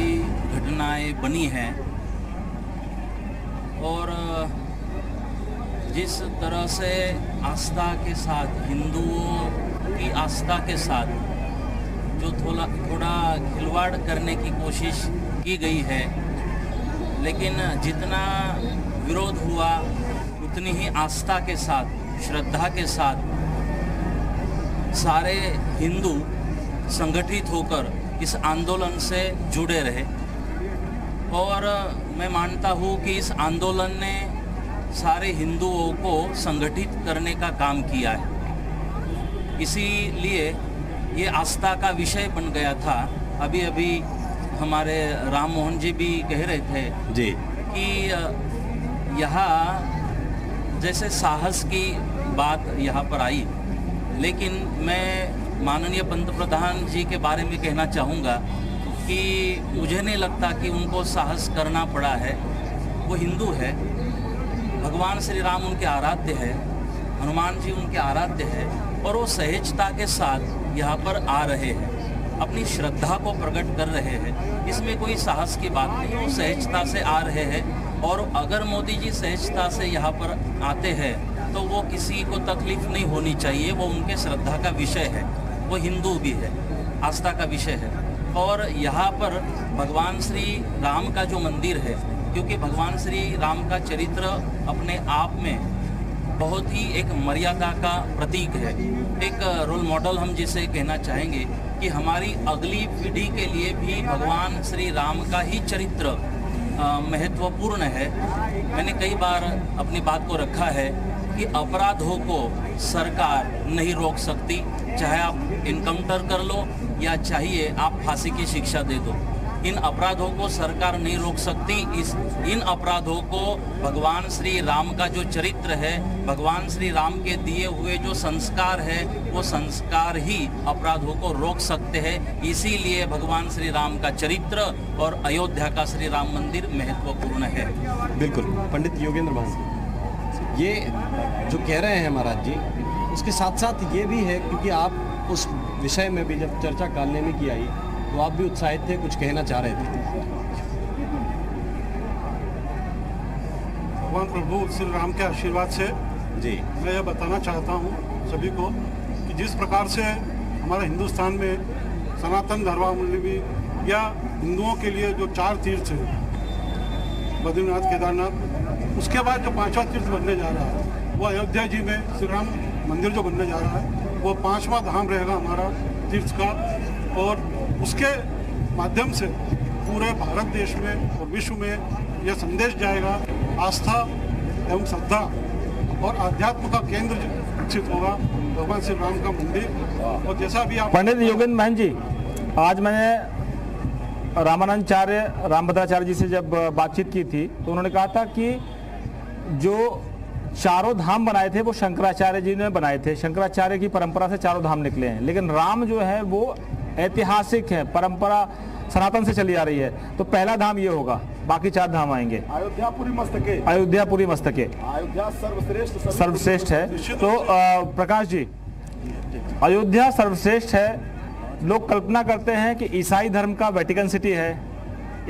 घटनाएं बनी हैं और जिस तरह से आस्था के साथ, हिंदुओं की आस्था के साथ जो थोड़ा खिलवाड़ करने की कोशिश की गई है, लेकिन जितना विरोध हुआ उतनी ही आस्था के साथ, श्रद्धा के साथ सारे हिंदू संगठित होकर इस आंदोलन से जुड़े रहे। और मैं मानता हूँ कि इस आंदोलन ने सारे हिंदुओं को संगठित करने का काम किया है। इसीलिए ये आस्था का विषय बन गया था। अभी अभी हमारे राम मोहन जी भी कह रहे थे जी कि यहाँ जैसे साहस की बात यहाँ पर आई, लेकिन मैं माननीय पंतप्रधान जी के बारे में कहना चाहूँगा कि मुझे नहीं लगता कि उनको साहस करना पड़ा है। वो हिंदू है, भगवान श्री राम उनके आराध्य है, हनुमान जी उनके आराध्य है, और वो सहजता के साथ यहाँ पर आ रहे हैं, अपनी श्रद्धा को प्रकट कर रहे हैं। इसमें कोई साहस की बात नहीं, वो सहजता से आ रहे हैं। और अगर मोदी जी सहजता से यहाँ पर आते हैं तो वो किसी को तकलीफ नहीं होनी चाहिए। वो उनके श्रद्धा का विषय है, वो हिंदू भी है, आस्था का विषय है। और यहाँ पर भगवान श्री राम का जो मंदिर है, क्योंकि भगवान श्री राम का चरित्र अपने आप में बहुत ही एक मर्यादा का प्रतीक है, एक रोल मॉडल हम जिसे कहना चाहेंगे कि हमारी अगली पीढ़ी के लिए भी भगवान श्री राम का ही चरित्र महत्वपूर्ण है। मैंने कई बार अपनी बात को रखा है कि अपराधों को सरकार नहीं रोक सकती, चाहे आप इनकाउंटर कर लो या चाहिए आप फांसी की शिक्षा दे दो। इन अपराधों को सरकार नहीं रोक सकती। इन अपराधों को भगवान श्री राम का जो चरित्र है, भगवान श्री राम के दिए हुए जो संस्कार है, वो संस्कार ही अपराधों को रोक सकते हैं। इसीलिए भगवान श्री राम का चरित्र और अयोध्या का श्री राम मंदिर महत्वपूर्ण है। बिल्कुल पंडित योगेंद्र भान, ये जो कह रहे हैं महाराज जी, उसके साथ साथ ये भी है क्योंकि आप उस विषय में भी जब चर्चा कालने में की आई तो आप भी उत्साहित थे, कुछ कहना चाह रहे थे। भगवान प्रभु श्री राम के आशीर्वाद से जी मैं यह बताना चाहता हूँ सभी को कि जिस प्रकार से हमारे हिंदुस्तान में सनातन धर्मावलंबी या हिंदुओं के लिए जो 4 तीर्थ है, बद्रीनाथ, केदारनाथ, उसके बाद जो 5वां तीर्थ बनने जा रहा है वो अयोध्या जी में श्री राम मंदिर जो बनने जा रहा है, वो 5वां धाम रहेगा हमारा तीर्थ का। और उसके माध्यम से पूरे भारत देश में और विश्व में यह संदेश जाएगा, आस्था एवं श्रद्धा और आध्यात्म का केंद्र विकसित होगा भगवान श्री राम का मंदिर। और जैसा भी आप पंडित योगेंद्र महन जी, आज मैंने रामानंदाचार्य रामभद्राचार्य जी से जब बातचीत की थी तो उन्होंने कहा था कि जो 4 धाम बनाए थे वो शंकराचार्य जी ने बनाए थे, शंकराचार्य की परंपरा से 4 धाम निकले हैं, लेकिन राम जो है वो ऐतिहासिक है, परंपरा सनातन से चली आ रही है। तो पहला धाम ये होगा, बाकी 4 धाम आएंगे। अयोध्या पूरी मस्तके, अयोध्या पूरी मस्तके, अयोध्या सर्वश्रेष्ठ है। तो प्रकाश जी, अयोध्या सर्वश्रेष्ठ है। लोग कल्पना करते हैं कि ईसाई धर्म का वेटिकन सिटी है,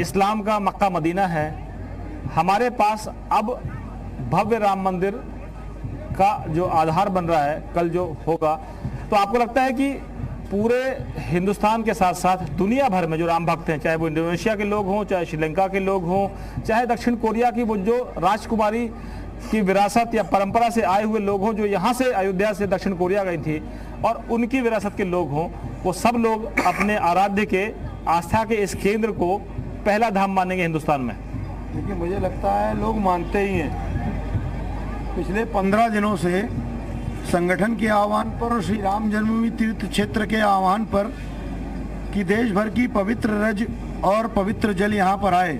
इस्लाम का मक्का मदीना है। हमारे पास अब भव्य राम मंदिर का जो आधार बन रहा है, कल जो होगा, तो आपको लगता है कि पूरे हिंदुस्तान के साथ साथ दुनिया भर में जो राम भक्त हैं, चाहे वो इंडोनेशिया के लोग हों, चाहे श्रीलंका के लोग हों, चाहे दक्षिण कोरिया की वो जो राजकुमारी की विरासत या परंपरा से आए हुए लोग हों, जो यहाँ से अयोध्या से दक्षिण कोरिया गई थी, और उनकी विरासत के लोग हों, वो सब लोग अपने आराध्य के आस्था के इस केंद्र को पहला धाम मानेंगे हिंदुस्तान में। देखिए, मुझे लगता है लोग मानते ही हैं। पिछले 15 दिनों से संगठन के आह्वान पर और श्री राम जन्मभूमि तीर्थ क्षेत्र के आह्वान पर कि देश भर की पवित्र रज और पवित्र जल यहाँ पर आए।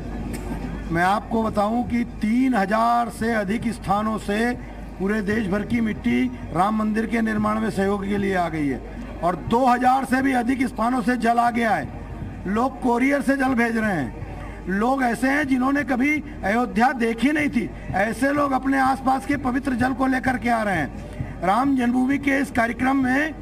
मैं आपको बताऊं कि 3000 से अधिक स्थानों से पूरे देश भर की मिट्टी राम मंदिर के निर्माण में सहयोग के लिए आ गई है, और 2000 से भी अधिक स्थानों से जल आ गया है। लोग कोरियर से जल भेज रहे हैं। लोग ऐसे हैं जिन्होंने कभी अयोध्या देखी नहीं थी, ऐसे लोग अपने आसपास के पवित्र जल को लेकर के आ रहे हैं। राम जन्मभूमि के इस कार्यक्रम में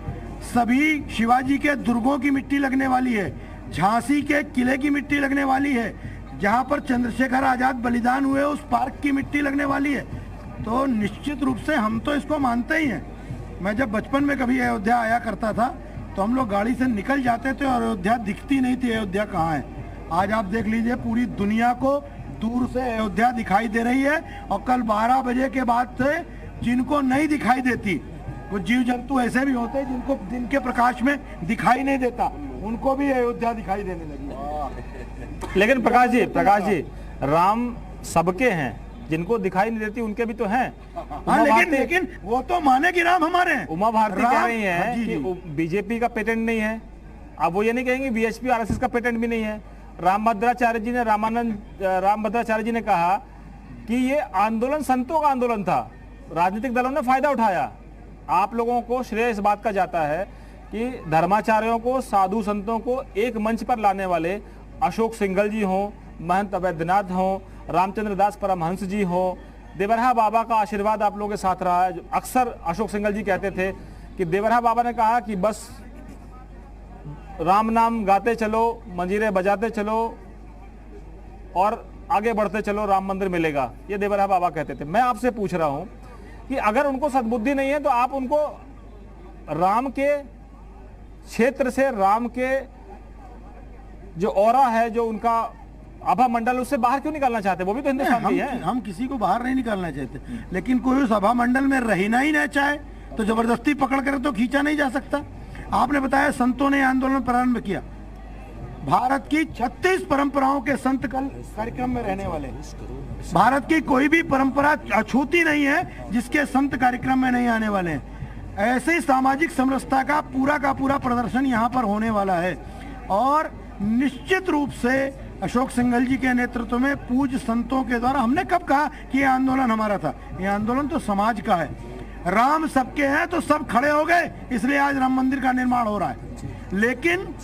सभी शिवाजी के दुर्गों की मिट्टी लगने वाली है, झांसी के किले की मिट्टी लगने वाली है, जहां पर चंद्रशेखर आजाद बलिदान हुए उस पार्क की मिट्टी लगने वाली है। तो निश्चित रूप से हम तो इसको मानते ही हैं। मैं जब बचपन में कभी अयोध्या आया करता था तो हम लोग गाड़ी से निकल जाते थे और अयोध्या दिखती नहीं थी, अयोध्या कहाँ है। आज आप देख लीजिए, पूरी दुनिया को दूर से अयोध्या दिखाई दे रही है, और कल 12 बजे के बाद से जिनको नहीं दिखाई देती, वो जीव जंतु ऐसे भी होते हैं जिनको दिन के प्रकाश में दिखाई नहीं देता, उनको भी अयोध्या दिखाई देने लगी। लेकिन प्रकाश जी, राम सबके हैं, जिनको दिखाई नहीं देती उनके भी तो हैं। हाँ, लेकिन वो तो माने कि राम हमारे हैं। उमा भारती कह रही हैं कि बीजेपी का पेटेंट नहीं है। अब वो ये नहीं कहेंगे बीएचपी आरएसएस का पेटेंट भी नहीं है। रामभद्राचार्य जी ने कहा कि ये आंदोलन संतों का आंदोलन था, राजनीतिक दलों ने फायदा उठाया। आप लोगों को श्रेय इस बात का जाता है कि धर्माचार्यों को, साधु संतों को एक मंच पर लाने वाले अशोक सिंघल जी हों, महंत अवैधनाथ हों, रामचंद्र दास परमहंस जी हों, देवरहा बाबा का आशीर्वाद आप लोगों के साथ रहा है। अक्सर अशोक सिंघल जी कहते थे कि देवरहा बाबा ने कहा कि बस राम नाम गाते चलो, मंजीरे बजाते चलो और आगे बढ़ते चलो, राम मंदिर मिलेगा, ये देवरहा बाबा कहते थे। मैं आपसे पूछ रहा हूं कि अगर उनको सद्बुद्धि नहीं है तो आप उनको राम के क्षेत्र से, राम के जो ऑरा है, जो उनका आभा मंडल, उससे बाहर क्यों निकालना चाहते? वो भी तो हिंदुस्तान की है। हम किसी को बाहर नहीं निकालना चाहते, लेकिन कोई उस आभा मंडल में रहना ही नहीं चाहे तो जबरदस्ती पकड़ कर तो खींचा नहीं जा सकता। आपने बताया संतों ने आंदोलन प्रारंभ किया। भारत की 36 परंपराओं के संत कल कार्यक्रम में रहने वाले हैं। भारत की कोई भी परंपरा अछूती नहीं है जिसके संत कार्यक्रम में नहीं आने वाले हैं। ऐसे ही सामाजिक समरसता का पूरा प्रदर्शन यहाँ पर होने वाला है और निश्चित रूप से अशोक सिंघल जी के नेतृत्व में पूज्य संतों के द्वारा, हमने कब कहा कि ये आंदोलन हमारा था? ये आंदोलन तो समाज का है। राम सबके हैं तो सब खड़े हो गए, इसलिए आज राम मंदिर का निर्माण हो रहा है। लेकिन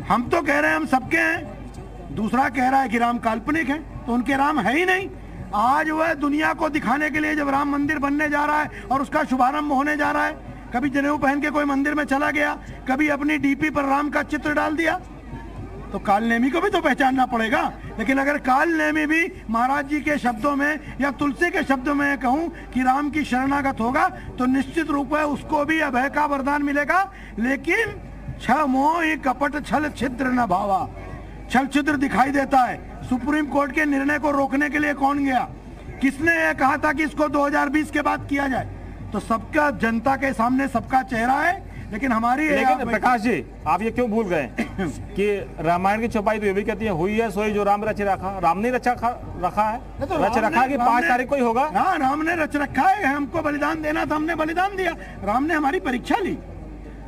हम तो कह रहे हैं हम सबके हैं, दूसरा कह रहा है कि राम काल्पनिक है, तो उनके राम है ही नहीं। आज वह दुनिया को दिखाने के लिए जब राम मंदिर बनने जा रहा है और उसका शुभारंभ होने जा रहा है, कभी जनेऊ पहन के कोई मंदिर में चला गया, कभी अपनी डीपी पर राम का चित्र डाल दिया, तो काल नेमी को भी तो पहचानना पड़ेगा। लेकिन अगर काल नेमी भी महाराज जी के शब्दों में या तुलसी के शब्दों में कहूं कि राम की शरणागत होगा तो निश्चित रूप है उसको भी अभय का वरदान मिलेगा। लेकिन छ मोह कपट छल छिद्र न भावा, छल छिद्र दिखाई देता है। सुप्रीम कोर्ट के निर्णय को रोकने के लिए कौन गया? किसने यह कहा था कि इसको 2020 के बाद किया जाए? तो सबका जनता के सामने सबका चेहरा है, लेकिन हमारी प्रकाश जी आप ये क्यों भूल गए कि रामायण की चौपाई तो ये भी कहती है हुई है सोई जो राम रच रखा। राम ने रचा रखा है, तो रच रखा कि 5 तारीख को ही होगा। हाँ, राम ने रच रखा है, हमको बलिदान देना था, हमने बलिदान दिया। राम ने हमारी परीक्षा ली,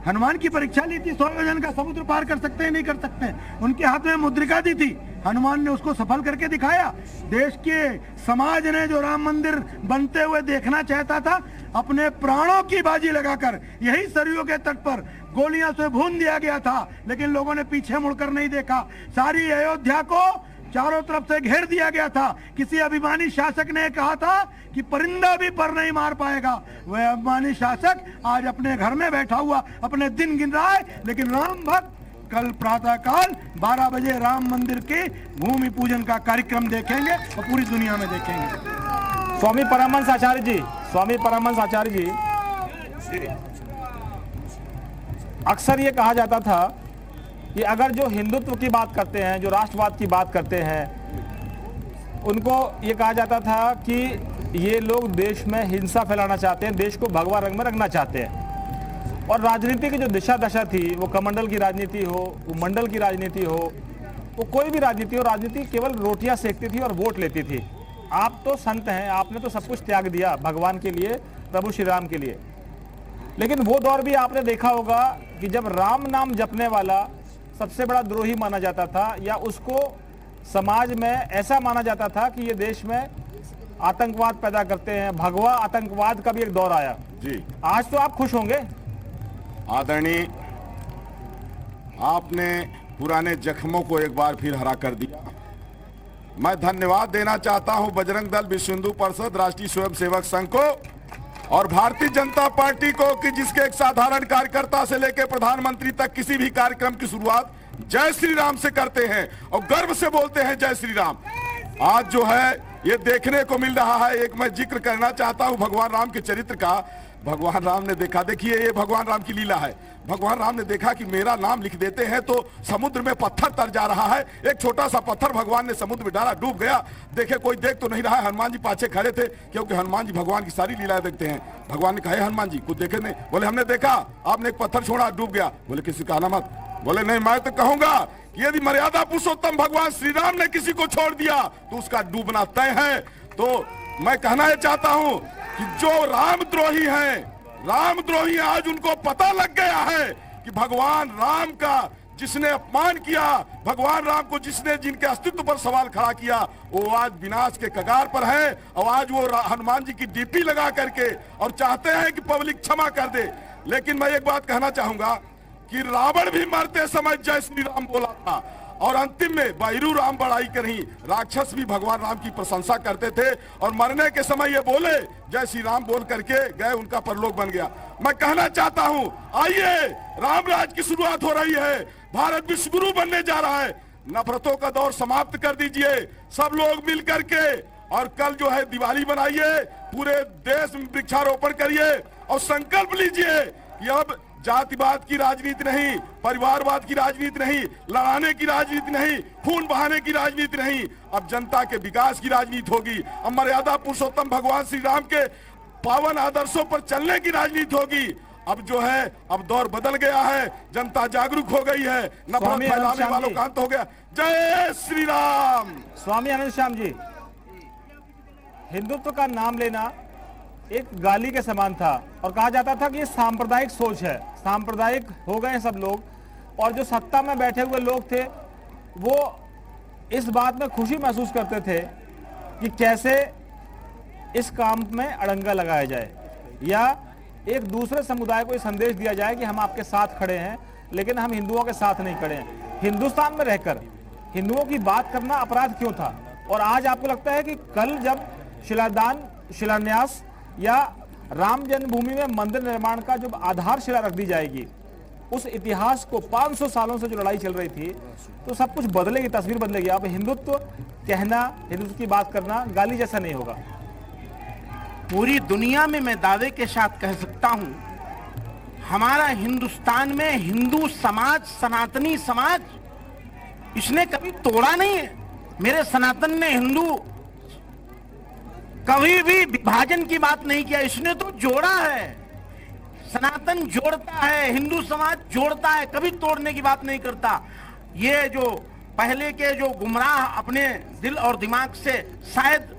हनुमान की परीक्षा ली थी, 100 योजन का समुद्र पार कर सकते हैं नहीं कर सकते। उनके हाथ में मुद्रिका दी थी, हनुमान ने उसको सफल करके दिखाया। देश के समाज ने जो राम मंदिर बनते हुए देखना चाहता था, अपने प्राणों की बाजी लगाकर यही सरयू के तट पर गोलियां से भून दिया गया था, लेकिन लोगों ने पीछे मुड़कर नहीं देखा। सारी अयोध्या को चारों तरफ से घेर दिया गया था। किसी अभिमानी शासक ने कहा था कि परिंदा भी पर नहीं मार पाएगा। वह अभिमानी शासक आज अपने घर में बैठा हुआ अपने दिन गिन रहा है, लेकिन राम भक्त कल प्रातः काल 12 बजे राम मंदिर के भूमि पूजन का कार्यक्रम देखेंगे और पूरी दुनिया में देखेंगे। स्वामी परमहंस आचार्य जी, स्वामी परमहंस आचार्य जी, अक्सर ये कहा जाता था कि अगर जो हिंदुत्व की बात करते हैं, जो राष्ट्रवाद की बात करते हैं, उनको ये कहा जाता था कि ये लोग देश में हिंसा फैलाना चाहते हैं, देश को भगवा रंग में रखना चाहते हैं। और राजनीति की जो दिशा दशा थी, वो कमंडल की राजनीति हो, वो मंडल की राजनीति हो, वो कोई भी राजनीति हो, राजनीति केवल रोटियां सेकती थी और वोट लेती थी। आप तो संत हैं, आपने तो सब कुछ त्याग दिया भगवान के लिए, प्रभु श्री राम के लिए। लेकिन वो दौर भी आपने देखा होगा कि जब राम नाम जपने वाला सबसे बड़ा द्रोही माना जाता था, या उसको समाज में ऐसा माना जाता था कि ये देश में आतंकवाद पैदा करते हैं, भगवा आतंकवाद का भी एक दौर आया जी। आज तो आप खुश होंगे। आदरणीय, आपने पुराने जख्मों को एक बार फिर हरा कर दिया। मैं धन्यवाद देना चाहता हूं बजरंग दल, विश्व हिंदू परिषद, राष्ट्रीय स्वयंसेवक संघ को और भारतीय जनता पार्टी को कि जिसके एक साधारण कार्यकर्ता से लेकर प्रधानमंत्री तक किसी भी कार्यक्रम की शुरुआत जय श्री राम से करते हैं और गर्व से बोलते हैं जय श्री राम। आज जो है ये देखने को मिल रहा है। एक मैं जिक्र करना चाहता हूं भगवान राम के चरित्र का। भगवान राम ने देखा, देखिए ये भगवान राम की लीला है। भगवान राम ने देखा कि मेरा नाम लिख देते हैं तो समुद्र में पत्थर तर जा रहा है। एक छोटा सा पत्थर भगवान ने समुद्र में डाला, डूब गया। देखे कोई देख तो नहीं रहा है। हनुमान जी पाछे खड़े थे, क्योंकि हनुमान जी भगवान की सारी लीलाएं देखते हैं। भगवान ने कहा हनुमान जी कुछ देखे नहीं? बोले हमने देखा, आपने एक पत्थर छोड़ा, डूब गया। बोले किसी का आना मत। बोले नहीं, मैं तो कहूंगा कि यदि मर्यादा पुरुषोत्तम भगवान श्री राम ने किसी को छोड़ दिया तो उसका डूबना तय है। तो मैं कहना चाहता हूं कि जो रामद्रोही हैं, रामद्रोही आज उनको पता लग गया है कि भगवान राम का जिसने अपमान किया, भगवान राम को जिसने जिनके अस्तित्व पर सवाल खड़ा किया, वो आज विनाश के कगार पर है। और आज वो हनुमान जी की डीपी लगा करके और चाहते हैं कि पब्लिक क्षमा कर दे। लेकिन मैं एक बात कहना चाहूंगा कि रावण भी मरते समय जय श्री राम बोला था और अंतिम में बैरू राम बड़ाई करही, राक्षस भी भगवान राम की प्रशंसा करते थे और मरने के समय ये बोले जय श्री राम बोल करके गए, उनका परलोक बन गया। मैं कहना चाहता हूं, आइए रामराज की शुरुआत हो रही है। भारत विश्व गुरु बनने जा रहा है। नफरतों का दौर समाप्त कर दीजिए, सब लोग मिल करके। और कल जो है दिवाली बनाइए, पूरे देश में वृक्षारोपण करिए और संकल्प लीजिए कि अब जातिवाद की राजनीति नहीं, परिवारवाद की राजनीति नहीं, लड़ाने की राजनीति नहीं, खून बहाने की राजनीति नहीं, अब जनता के विकास की राजनीति होगी। अब मर्यादा पुरुषोत्तम भगवान श्री राम के पावन आदर्शों पर चलने की राजनीति होगी। अब जो है, अब दौर बदल गया है, जनता जागरूक हो गई है, नफरत फैलाने वालों का अंत हो गया। जय श्री राम। स्वामी आनंद श्याम जी, हिंदुत्व का नाम लेना एक गाली के समान था और कहा जाता था कि ये सांप्रदायिक सोच है, सांप्रदायिक हो गए सब लोग, और जो सत्ता में बैठे हुए लोग थे वो इस बात में खुशी महसूस करते थे कि कैसे इस काम में अड़ंगा लगाया जाए या एक दूसरे समुदाय को ये संदेश दिया जाए कि हम आपके साथ खड़े हैं, लेकिन हम हिंदुओं के साथ नहीं खड़े हैं। हिंदुस्तान में रहकर हिंदुओं की बात करना अपराध क्यों था? और आज आपको लगता है कि कल जब शिलान्यास या राम जन्मभूमि में मंदिर निर्माण का जब आधारशिला रख दी जाएगी, उस इतिहास को 500 सालों से जो लड़ाई चल रही थी, तो सब कुछ बदलेगी, तस्वीर बदलेगी। अब हिंदुत्व कहना, हिंदुत्व की बात करना गाली जैसा नहीं होगा। पूरी दुनिया में मैं दावे के साथ कह सकता हूं, हमारा हिंदुस्तान में हिंदू समाज, सनातनी समाज, इसने कभी तोड़ा नहीं है। मेरे सनातन ने हिंदू कभी भी विभाजन की बात नहीं किया, इसने तो जोड़ा है। सनातन जोड़ता है, हिंदू समाज जोड़ता है, कभी तोड़ने की बात नहीं करता। ये जो पहले के जो गुमराह अपने दिल और दिमाग से शायद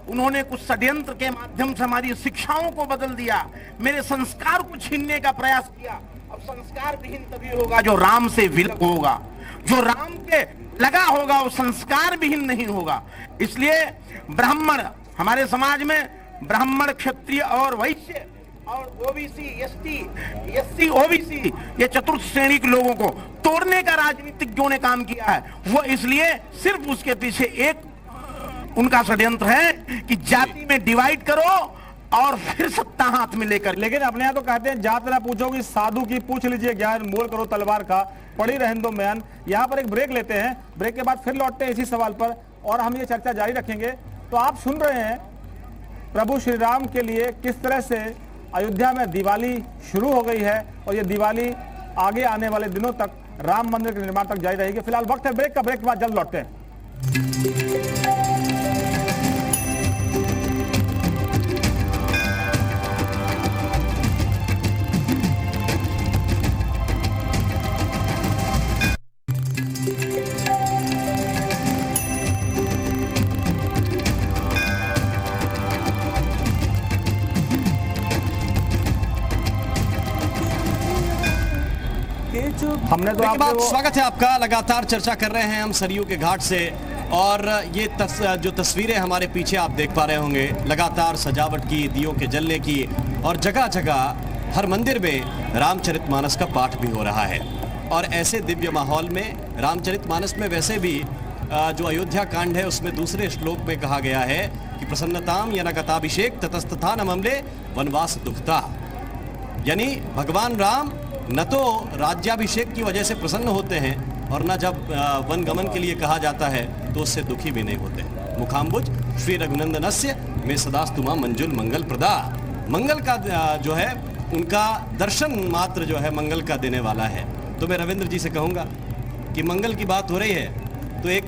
उन्होंने कुछ षड्यंत्र के माध्यम से हमारी शिक्षाओं को बदल दिया, मेरे संस्कार को छीनने का प्रयास किया। अब संस्कार विहीन तभी होगा जो राम से विलग होगा, जो राम के लगा होगा वो संस्कार विहीन नहीं होगा। इसलिए ब्राह्मण, हमारे समाज में ब्राह्मण, क्षत्रिय और वैश्य और ओबीसी, एससी, ओबीसी, ये चतुर्थ श्रेणी के लोगों को तोड़ने का राजनीतिज्ञों ने काम किया है। वो इसलिए सिर्फ उसके पीछे एक उनका षड्यंत्र है कि जाति में डिवाइड करो और फिर सत्ता हाथ में लेकर। लेकिन अपने यहाँ तो कहते हैं जात ना पूछोगी साधु की, पूछ लीजिए ज्ञान, मोल करो तलवार का, पड़ी रहने दो म्यान। यहाँ पर एक ब्रेक लेते हैं, ब्रेक के बाद फिर लौटते हैं इसी सवाल पर और हम ये चर्चा जारी रखेंगे। तो आप सुन रहे हैं प्रभु श्री राम के लिए किस तरह से अयोध्या में दिवाली शुरू हो गई है और ये दिवाली आगे आने वाले दिनों तक राम मंदिर के निर्माण तक जारी रहेगी। फिलहाल वक्त है ब्रेक का, ब्रेक के बाद जल्द लौटते हैं। हमने तो आपको स्वागत है आपका। लगातार चर्चा कर रहे हैं हम सरयू के घाट से और ये जो तस्वीरें हमारे पीछे आप देख पा रहे होंगे, लगातार सजावट की, दियों के जलने की, और जगह जगह हर मंदिर में रामचरितमानस का पाठ भी हो रहा है। और ऐसे दिव्य माहौल में रामचरितमानस में वैसे भी जो अयोध्या कांड है उसमें दूसरे श्लोक में कहा गया है कि प्रसन्नताम यनगताभिषेक ततस्तथा न ममले वनवास दुखता, यानी भगवान राम न तो राज्याभिषेक की वजह से प्रसन्न होते हैं और न जब वन गमन के लिए कहा जाता है तो उससे दुखी भी नहीं होते। मुखाम्बुज श्री रघुनंदनस्य में सदास्तुमा मंजुल मंगल प्रदा, मंगल का जो है उनका दर्शन मात्र जो है मंगल का देने वाला है। तो मैं रविंद्र जी से कहूँगा कि मंगल की बात हो रही है तो एक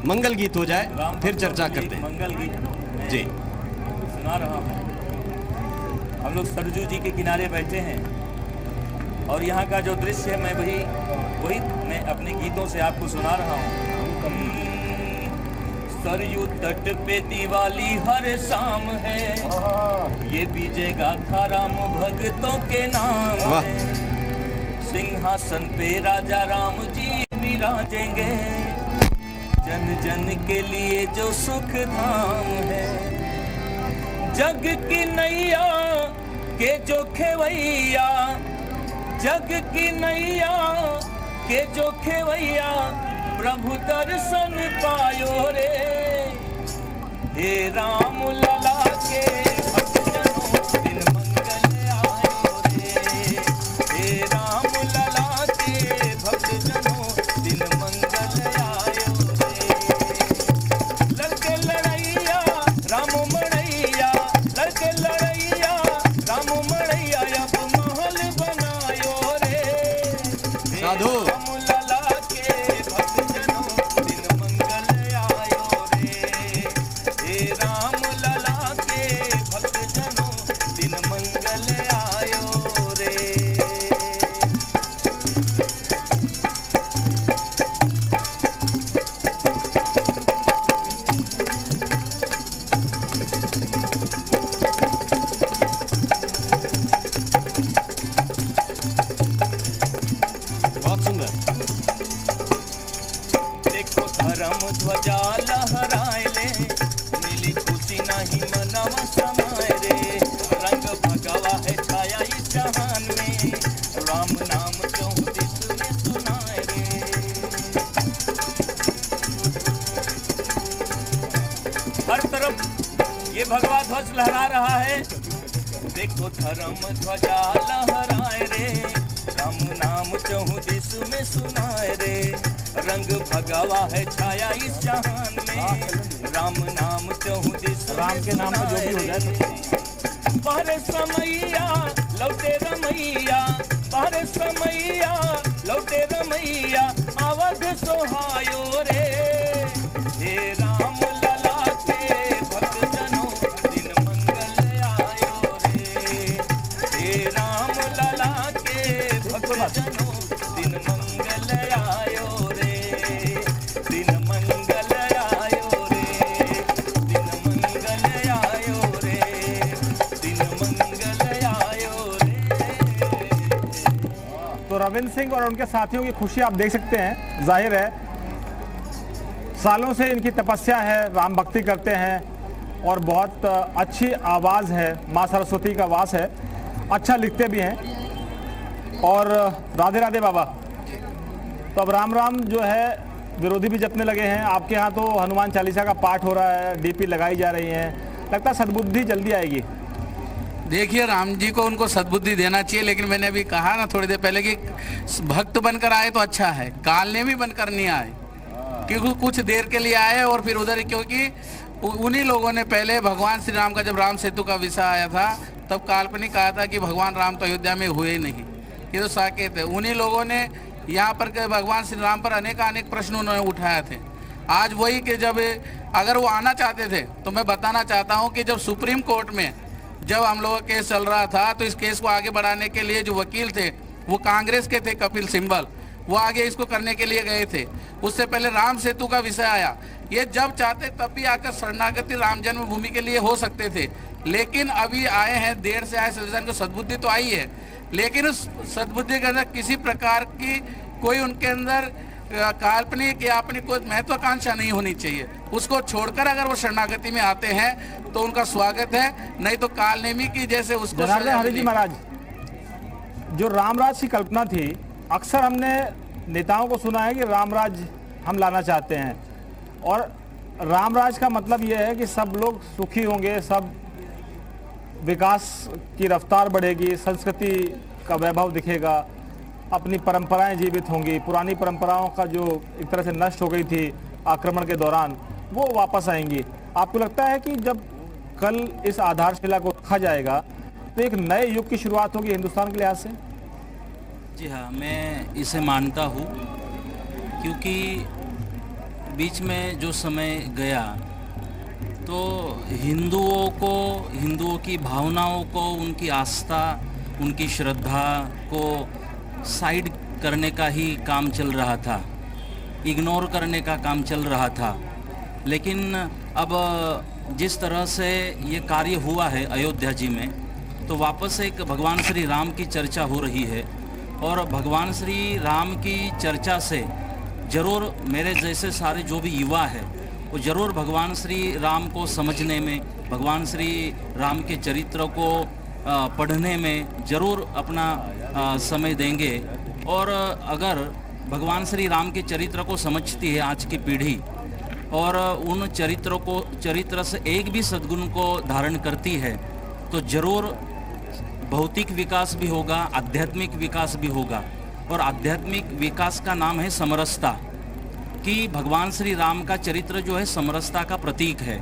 मंगल गीत हो जाए, फिर चर्चा करते हैं। मंगल गीत जी सुना रहा हूँ। हम लोग सरजू जी के किनारे बैठे हैं और यहाँ का जो दृश्य है मैं वही मैं अपने गीतों से आपको सुना रहा हूँ। सरयू तट पे दिवाली हर शाम है, ये विजय गाथा राम भक्तों के नाम है। सिंहासन पे राजा राम जी विराजेंगे, जन जन के लिए जो सुख धाम है। जग की नैया के जो खेवैया, जग की नैया के जो खेवैया, प्रभु दर्शन पायो रे। हे राम लला के भक्तजनों दिन मंगल आयो रे। हे राम लला के भक्तजनों दिन मंगल आयो रे। लड़के लड़ैया राम मड़ैया, लड़के लड़ैया राम मड़ैया, अब महल बनायो ध्वज लहरा रहा है। देखो धर्म ध्वजा लहराए रे, राम नाम चहु दिस में सुनाए रे। रंग भगवा है छाया इस जहान में, राम नाम चहु दिस राम के नाम पे जो भी हो जाए। बाहर समैया लौटे रमैया, बाहर समैया लौटे रमैया, अवध सोहायो रे। हे राम लला के भक्त जनों दिन मंगल आयो रे। हे राम लला के भक्त जनों दिन मंगल आयो रे। दिन मंगल आयो रे, दिन मंगल आयो रे, दिन मंगल आयो रे। तो रविंद्र सिंह और उनके साथियों की खुशी आप देख सकते हैं। जाहिर है सालों से इनकी तपस्या है, राम भक्ति करते हैं और बहुत अच्छी आवाज़ है, माँ सरस्वती का वास है, अच्छा लिखते भी हैं। और राधे राधे बाबा। तो अब राम राम जो है विरोधी भी जपने लगे हैं। आपके यहाँ तो हनुमान चालीसा का पाठ हो रहा है, डीपी लगाई जा रही है, लगता है सद्बुद्धि जल्दी आएगी। देखिए राम जी को उनको सद्बुद्धि देना चाहिए, लेकिन मैंने अभी कहा ना थोड़ी देर पहले कि भक्त बनकर आए तो अच्छा है, कालनेमी बनकर नहीं आए। क्योंकि कुछ देर के लिए आए और फिर उधर, क्योंकि उन्हीं लोगों ने पहले भगवान श्री राम का जब राम सेतु का विषय आया था तब काल्पनिक कहा था कि भगवान राम तो अयोध्या में हुए ही नहीं, ये तो साकेत है। उन्हीं लोगों ने यहाँ पर भगवान श्री राम पर अनेक प्रश्न उन्होंने उठाए थे। आज वही कि जब अगर वो आना चाहते थे तो मैं बताना चाहता हूँ कि जब सुप्रीम कोर्ट में जब हम लोगों का केस चल रहा था तो इस केस को आगे बढ़ाने के लिए जो वकील थे वो कांग्रेस के थे, कपिल सिब्बल, वो आगे इसको करने के लिए गए थे। उससे पहले राम सेतु का विषय आया, ये जब चाहते तब भी आकर शरणागति राम जन्मभूमि के लिए हो सकते थे, लेकिन अभी आए हैं, देर से आए, संविधान को सद्बुद्धि तो आई है, लेकिन उस सद्बुद्धि के अंदर किसी प्रकार की कोई उनके अंदर काल्पनिक या अपनी कोई महत्वाकांक्षा नहीं होनी चाहिए। उसको छोड़कर अगर वो शरणागति में आते हैं तो उनका स्वागत है, नहीं तो कालनेमी की जैसे उसको। हरि जी महाराज, जो रामराज की कल्पना थी, अक्सर हमने नेताओं को सुना है कि रामराज हम लाना चाहते हैं, और रामराज का मतलब यह है कि सब लोग सुखी होंगे, सब विकास की रफ्तार बढ़ेगी, संस्कृति का वैभव दिखेगा, अपनी परंपराएं जीवित होंगी, पुरानी परंपराओं का जो एक तरह से नष्ट हो गई थी आक्रमण के दौरान वो वापस आएंगी। आपको लगता है कि जब कल इस आधारशिला को रखा जाएगा तो एक नए युग की शुरुआत होगी हिंदुस्तान के लिहाज से? जी हाँ, मैं इसे मानता हूँ, क्योंकि बीच में जो समय गया तो हिंदुओं की भावनाओं को, उनकी आस्था, उनकी श्रद्धा को साइड करने का ही काम चल रहा था, इग्नोर करने का काम चल रहा था। लेकिन अब जिस तरह से ये कार्य हुआ है अयोध्या जी में, तो वापस एक भगवान श्री राम की चर्चा हो रही है, और भगवान श्री राम की चर्चा से ज़रूर मेरे जैसे सारे जो भी युवा है वो ज़रूर भगवान श्री राम को समझने में, भगवान श्री राम के चरित्र को पढ़ने में ज़रूर अपना समय देंगे। और अगर भगवान श्री राम के चरित्र को समझती है आज की पीढ़ी और उन चरित्र से एक भी सद्गुण को धारण करती है तो ज़रूर भौतिक विकास भी होगा, आध्यात्मिक विकास भी होगा। और आध्यात्मिक विकास का नाम है समरसता, कि भगवान श्री राम का चरित्र जो है समरसता का प्रतीक है,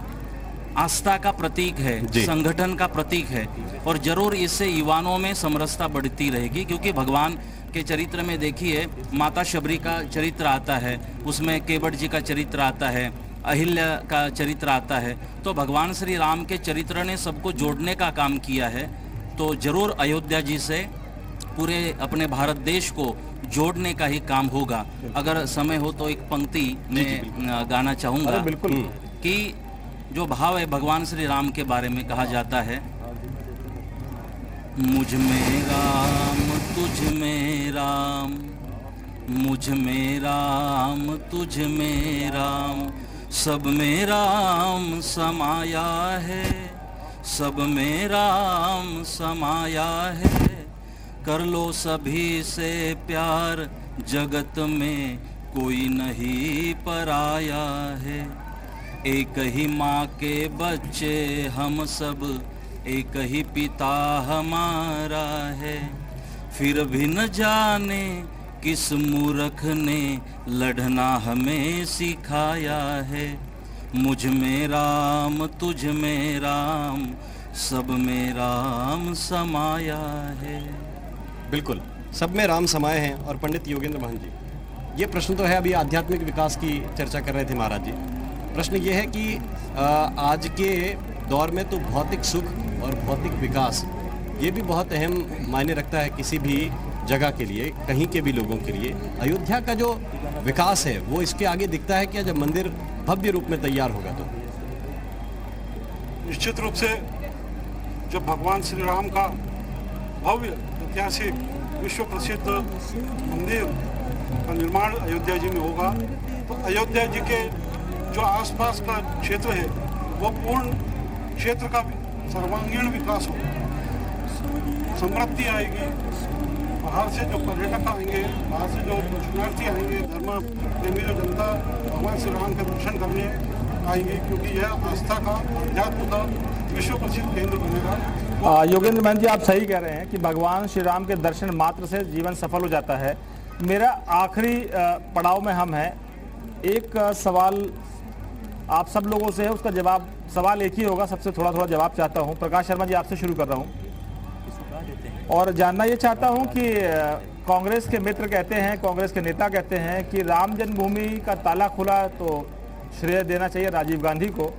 आस्था का प्रतीक है, संगठन का प्रतीक है, और जरूर इससे युवाओं में समरसता बढ़ती रहेगी। क्योंकि भगवान के चरित्र में देखिए माता शबरी का चरित्र आता है, उसमें केवट जी का चरित्र आता है, अहिल्या का चरित्र आता है। तो भगवान श्री राम के चरित्र ने सबको जोड़ने का काम किया है। तो जरूर अयोध्या जी से पूरे अपने भारत देश को जोड़ने का ही काम होगा। अगर समय हो तो एक पंक्ति में गाना चाहूँगा। बिल्कुल। कि जो भाव है भगवान श्री राम के बारे में कहा जाता है, मुझ में राम तुझ में राम, मुझ में राम तुझ में राम, सब में राम समाया है, सब में राम समाया है, कर लो सभी से प्यार, जगत में कोई नहीं पराया है। एक ही माँ के बच्चे हम सब, एक ही पिता हमारा है। फिर भी न जाने किस मूर्ख ने लड़ना हमें सिखाया है। मुझ में राम तुझ में राम, सब में राम समाया है। बिल्कुल, सब में राम समाये हैं। और पंडित योगेंद्र महन जी, ये प्रश्न तो है, अभी आध्यात्मिक विकास की चर्चा कर रहे थे महाराज जी। प्रश्न ये है कि आज के दौर में तो भौतिक सुख और भौतिक विकास ये भी बहुत अहम मायने रखता है किसी भी जगह के लिए, कहीं के भी लोगों के लिए। अयोध्या का जो विकास है वो इसके आगे दिखता है क्या, जब मंदिर भव्य रूप में तैयार होगा तो? निश्चित रूप से जब भगवान श्री राम का भव्य ऐतिहासिक विश्व प्रसिद्ध मंदिर का निर्माण अयोध्या जी में होगा, तो अयोध्या जी के जो आसपास का क्षेत्र है वो पूर्ण क्षेत्र का सर्वांगीण विकास होगा, समृद्धि आएगी। बाहर से जो पर्यटक आएंगे, बाहर से जो शरणार्थी आएंगे, धर्म प्रेमी जो जनता भगवान श्री राम के दर्शन करने आएंगे, क्योंकि यह आस्था का, अध्यात्म का विश्व प्रसिद्ध केंद्र बनेगा। योगेंद्र महन जी, आप सही कह रहे हैं कि भगवान श्री राम के दर्शन मात्र से जीवन सफल हो जाता है। मेरा आखिरी पड़ाव में हम हैं। एक सवाल आप सब लोगों से है, उसका जवाब, सवाल एक ही होगा, सबसे थोड़ा थोड़ा जवाब चाहता हूं। प्रकाश शर्मा जी, आपसे शुरू कर रहा हूं और जानना ये चाहता हूं कि कांग्रेस के मित्र कहते हैं, कांग्रेस के नेता कहते हैं कि राम जन्मभूमि का ताला खुला तो श्रेय देना चाहिए राजीव गांधी को,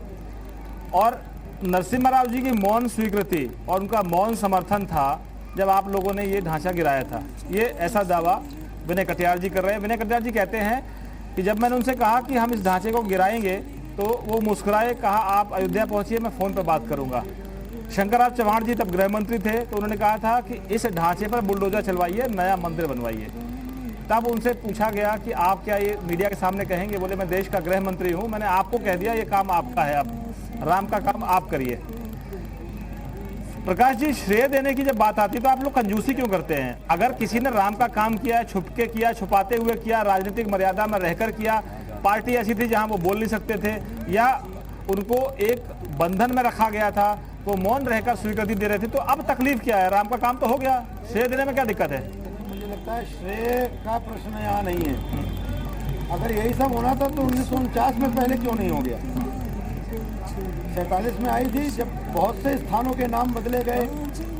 और नरसिम्हा राव जी की मौन स्वीकृति और उनका मौन समर्थन था जब आप लोगों ने ये ढांचा गिराया था। ये ऐसा दावा विनय कटियार जी कर रहे हैं। विनय कटियार जी कहते हैं कि जब मैंने उनसे कहा कि हम इस ढांचे को गिराएंगे तो वो मुस्कुराए, कहा आप अयोध्या पहुंचिए, मैं फ़ोन पर बात करूंगा। शंकरराव चव्हाण जी तब गृह मंत्री थे, तो उन्होंने कहा था कि इस ढांचे पर बुलडोजर चलवाइए, नया मंदिर बनवाइए। तब उनसे पूछा गया कि आप क्या ये मीडिया के सामने कहेंगे? बोले मैं देश का गृह मंत्री हूँ, मैंने आपको कह दिया ये काम आपका है, अब राम का काम आप करिए। प्रकाश जी, श्रेय देने की जब बात आती है तो आप लोग कंजूसी क्यों करते हैं? अगर किसी ने राम का काम किया, छुपके किया, छुपाते हुए किया, राजनीतिक मर्यादा में रहकर किया, पार्टी ऐसी थी जहां वो बोल नहीं सकते थे, या उनको एक बंधन में रखा गया था, वो मौन रहकर स्वीकृति दे रहे थे, तो अब तकलीफ क्या है? राम का काम तो हो गया, श्रेय देने में क्या दिक्कत है? मुझे लगता है श्रेय का प्रश्न यहाँ नहीं है। अगर यही सब होना था तो 1949 में पहले क्यों नहीं हो गया? 47 में आई थी, जब बहुत से स्थानों के नाम बदले गए,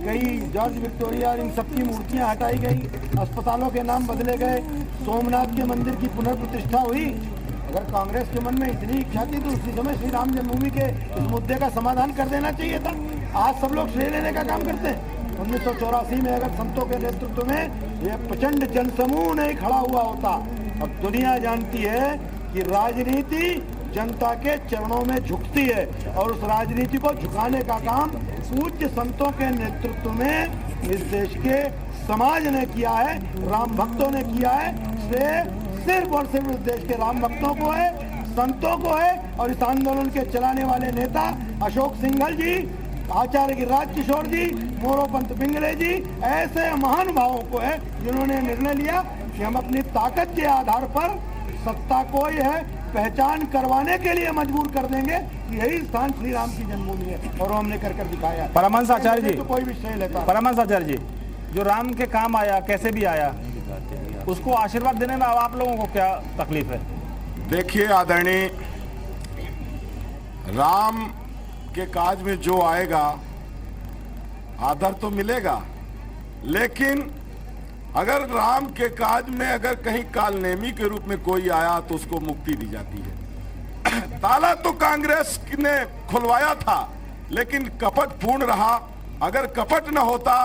कई जॉर्ज विक्टोरिया इन सबकी मूर्तियां हटाई गई, अस्पतालों के नाम बदले गए, सोमनाथ के मंदिर की पुनर्प्रतिष्ठा हुई। अगर कांग्रेस के मन में इतनी इच्छा थी तो उसी समय श्री राम जन्मभूमि के इस मुद्दे का समाधान कर देना चाहिए था। आज सब लोग श्रेय लेने का काम करते हैं। 1984 में अगर संतों के नेतृत्व में यह प्रचंड जनसमूह नहीं खड़ा हुआ होता, अब दुनिया जानती है कि राजनीति जनता के चरणों में झुकती है, और उस राजनीति को झुकाने का काम पूज्य संतों के नेतृत्व में इस देश के समाज ने किया है, राम भक्तों ने किया है। श्रेय सिर्फ और सिर्फ इस देश के राम भक्तों को है, संतों को है, और इस आंदोलन के चलाने वाले नेता अशोक सिंघल जी, आचार्य गिरिराज किशोर जी, मोरोपंत पिंगले जी, ऐसे महानुभावों को है जिन्होंने निर्णय लिया कि हम अपनी ताकत के आधार पर सत्ता को यह पहचान करवाने के लिए मजबूर कर देंगे कि यही स्थान श्री राम की जन्मभूमि है, और हमने कर दिखाया। परमहंस आचार्य जी, तो कोई भी श्रेय लेता। परमहंस आचार्य जी, जो राम के काम आया, कैसे भी आया, उसको आशीर्वाद देने में आप लोगों को क्या तकलीफ है? देखिए आदरणीय, राम के काज में जो आएगा आदर तो मिलेगा, लेकिन अगर राम के काज में अगर कहीं कालनेमी के रूप में कोई आया तो उसको मुक्ति दी जाती है। ताला तो कांग्रेस ने खुलवाया था, लेकिन कपट पूर्ण रहा। अगर कपट न होता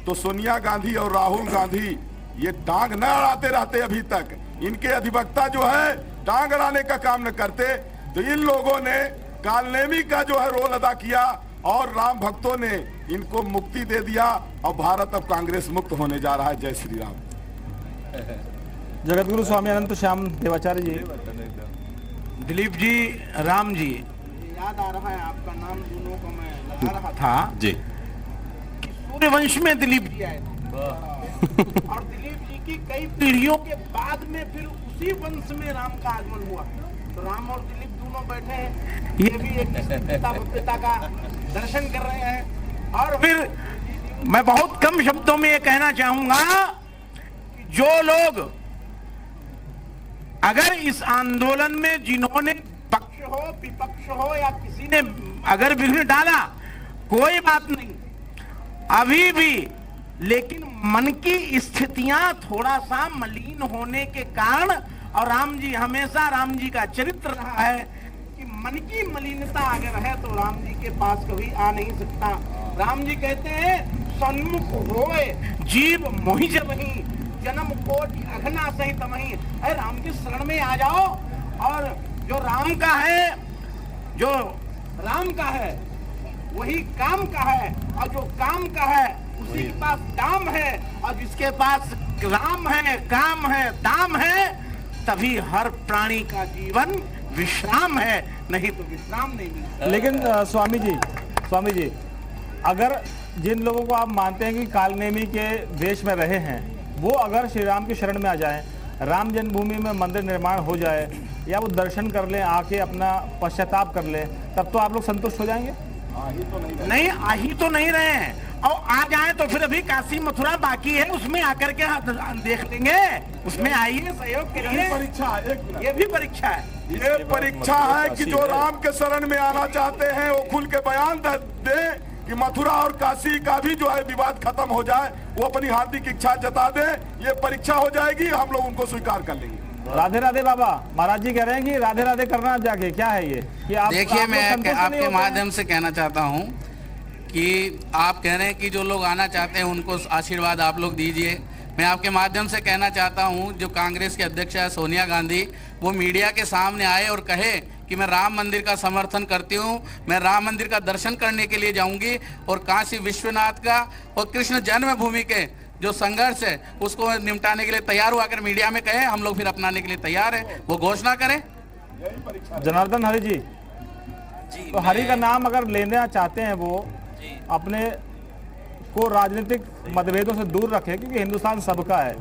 तो सोनिया गांधी और राहुल गांधी ये टांग न अड़ाते रहते अभी तक। इनके अधिवक्ता जो है टांग अड़ाने का काम न करते, तो इन लोगों ने कालनेमी का जो है रोल अदा किया, और राम भक्तों ने इनको मुक्ति दे दिया, और भारत अब कांग्रेस मुक्त होने जा रहा है। जय श्री राम। जगतगुरु स्वामी अनंत श्याम देवाचार्य जी। दिलीप जी, राम जी, याद आ रहा है आपका नाम, दोनों को मैं लगा रहा था जी। सूर्यवंश में दिलीप जी आए और दिलीप जी की कई पीढ़ियों के बाद में फिर उसी वंश में राम का आगमन हुआ। तो राम और दिलीप दोनों बैठे हैं, ये भी एक पिता का दर्शन कर रहे हैं। और फिर मैं बहुत कम शब्दों में ये कहना चाहूंगा, जो लोग अगर इस आंदोलन में जिन्होंने पक्ष हो विपक्ष हो या किसी ने अगर विघ्न डाला, कोई बात नहीं, अभी भी, लेकिन मन की स्थितियां थोड़ा सा मलिन होने के कारण, और राम जी हमेशा, राम जी का चरित्र रहा है कि मन की मलिनता अगर है तो राम जी के पास कभी आ नहीं सकता। राम जी कहते हैं, सन्मुख होए जीव मोहि जबहि, जन्म कोटि अघना सहित तमहि। अरे राम की शरण में आ जाओ, और जो राम का है, जो राम का है वही काम का है, और जो काम का है उसी के पास दाम है, और जिसके पास राम है, काम है, दाम है, तभी हर प्राणी का जीवन विश्राम है, नहीं तो विश्राम नहीं। लेकिन स्वामी जी, अगर जिन लोगों को आप मानते हैं कि कालनेमी के वेश में रहे हैं, वो अगर श्री राम की शरण में आ जाएं, राम जन्मभूमि में मंदिर निर्माण हो जाए, या वो दर्शन कर लें, आके अपना पश्चाताप कर लें, तब तो आप लोग संतुष्ट हो जाएंगे? नहीं, आ ही तो नहीं रहे हैं, और आ जाए तो फिर अभी काशी मथुरा बाकी है, उसमें आकर के देख लेंगे, उसमें आइए, सहयोग करिए। परीक्षा, ये भी परीक्षा है, ये परीक्षा है कि जो राम के शरण में आना चाहते हैं वो खुल के बयान दे कि मथुरा और काशी का भी जो है विवाद खत्म हो जाए, वो अपनी हार्दिक इच्छा जता दे। ये परीक्षा हो जाएगी, हम लोग उनको स्वीकार कर लेंगे। राधे राधे बाबा, महाराज जी कह रहे हैं कि राधे राधे करना जाके क्या है ये कि आप, देखिए, मैं आपके माध्यम से कहना चाहता हूं कि आप कह रहे हैं कि जो लोग आना चाहते हैं उनको आशीर्वाद आप लोग दीजिए। मैं आपके माध्यम से कहना चाहता हूं, जो कांग्रेस के अध्यक्ष है सोनिया गांधी, वो मीडिया के सामने आए और कहे कि मैं राम मंदिर का समर्थन करती हूं, मैं राम मंदिर का दर्शन करने के लिए जाऊंगी, और काशी विश्वनाथ का और कृष्ण जन्मभूमि के जो संघर्ष है उसको निपटाने के लिए तैयार हुआ कर मीडिया में कहे, हम लोग फिर अपनाने के लिए तैयार है, वो घोषणा करें। जनार्दन हरि जी, तो हरि का नाम अगर लेना चाहते हैं, वो अपने को राजनीतिक मतभेदों से दूर रखे, क्योंकि हिंदुस्तान सबका है,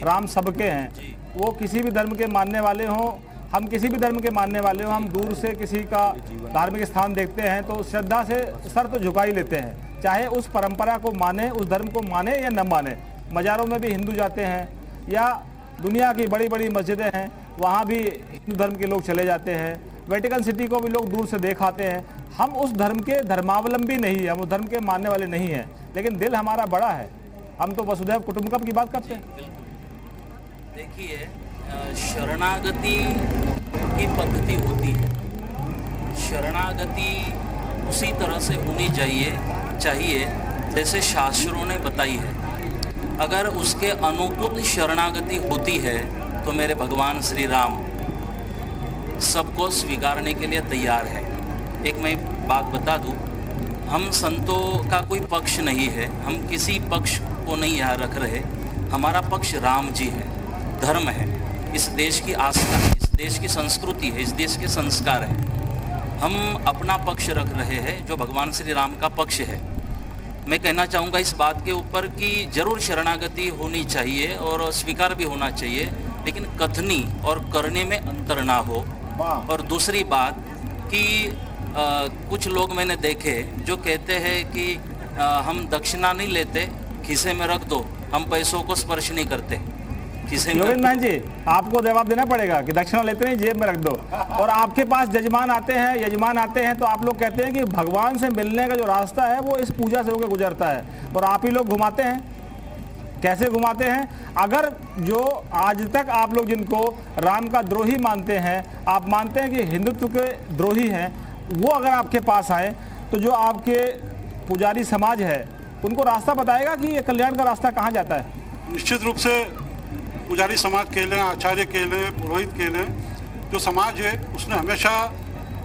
राम सबके हैं, वो किसी भी धर्म के मानने वाले हों, हम किसी भी धर्म के मानने वाले हों, हम दूर से किसी का धार्मिक स्थान देखते हैं तो श्रद्धा से सर तो झुका ही लेते हैं, चाहे उस परंपरा को माने, उस धर्म को माने या न माने। मज़ारों में भी हिंदू जाते हैं, या दुनिया की बड़ी बड़ी मस्जिदें हैं, वहाँ भी हिंदू धर्म के लोग चले जाते हैं, वेटिकन सिटी को भी लोग दूर से देख आते हैं। हम उस धर्म के धर्मावलंबी नहीं है, हम उस धर्म के मानने वाले नहीं हैं, लेकिन दिल हमारा बड़ा है, हम तो वसुधैव कुटुंबकम की बात करते हैं। देखिए, शरणागति की पद्धति होती है, शरणागति उसी तरह से होनी चाहिए जैसे शास्त्रों ने बताई है। अगर उसके अनुकूल शरणागति होती है तो मेरे भगवान श्री राम सबको स्वीकारने के लिए तैयार है। एक मैं बात बता दूं, हम संतों का कोई पक्ष नहीं है, हम किसी पक्ष को नहीं यहाँ रख रहे, हमारा पक्ष राम जी है, धर्म है, इस देश की आस्था है, इस देश की संस्कृति है, इस देश के संस्कार है। हम अपना पक्ष रख रहे हैं जो भगवान श्री राम का पक्ष है। मैं कहना चाहूँगा इस बात के ऊपर कि जरूर शरणागति होनी चाहिए और स्वीकार भी होना चाहिए, लेकिन कथनी और करने में अंतर ना हो। और दूसरी बात कि कुछ लोग मैंने देखे जो कहते हैं कि हम दक्षिणा नहीं लेते, खीसे में रख दो, हम पैसों को स्पर्श नहीं करते। योगेंद्र नाथ जी, आपको जवाब देना पड़ेगा कि दक्षिणा लेते नहीं, जेब में रख दो। और आपके पास यजमान आते हैं तो आप लोग कहते हैं कि भगवान से मिलने का जो रास्ता है वो इस पूजा से होकर गुजरता है, और आप ही लोग घुमाते हैं। कैसे घुमाते हैं? अगर जो आज तक आप लोग जिनको राम का द्रोही मानते हैं, आप मानते हैं कि हिंदुत्व के द्रोही हैं, वो अगर आपके पास आए तो जो आपके पुजारी समाज है उनको रास्ता बताएगा कि ये कल्याण का रास्ता कहाँ जाता है। निश्चित रूप से पुजारी समाज के लिए, आचार्य के लिए, पुरोहित के लिए, जो समाज है उसने हमेशा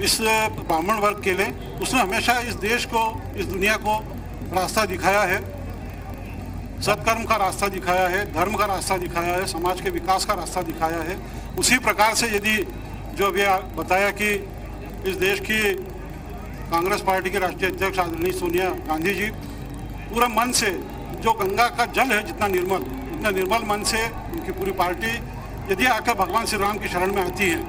इस ब्राह्मण वर्ग के लिए उसने हमेशा इस देश को, इस दुनिया को रास्ता दिखाया है, सत्कर्म का रास्ता दिखाया है, धर्म का रास्ता दिखाया है, समाज के विकास का रास्ता दिखाया है। उसी प्रकार से यदि जो अभी बताया कि इस देश की कांग्रेस पार्टी के राष्ट्रीय अध्यक्ष आदरणीय सोनिया गांधी जी पूरा मन से, जो गंगा का जल है जितना निर्मल मन से उनकी पूरी पार्टी यदि आकर भगवान श्री राम की शरण में आती है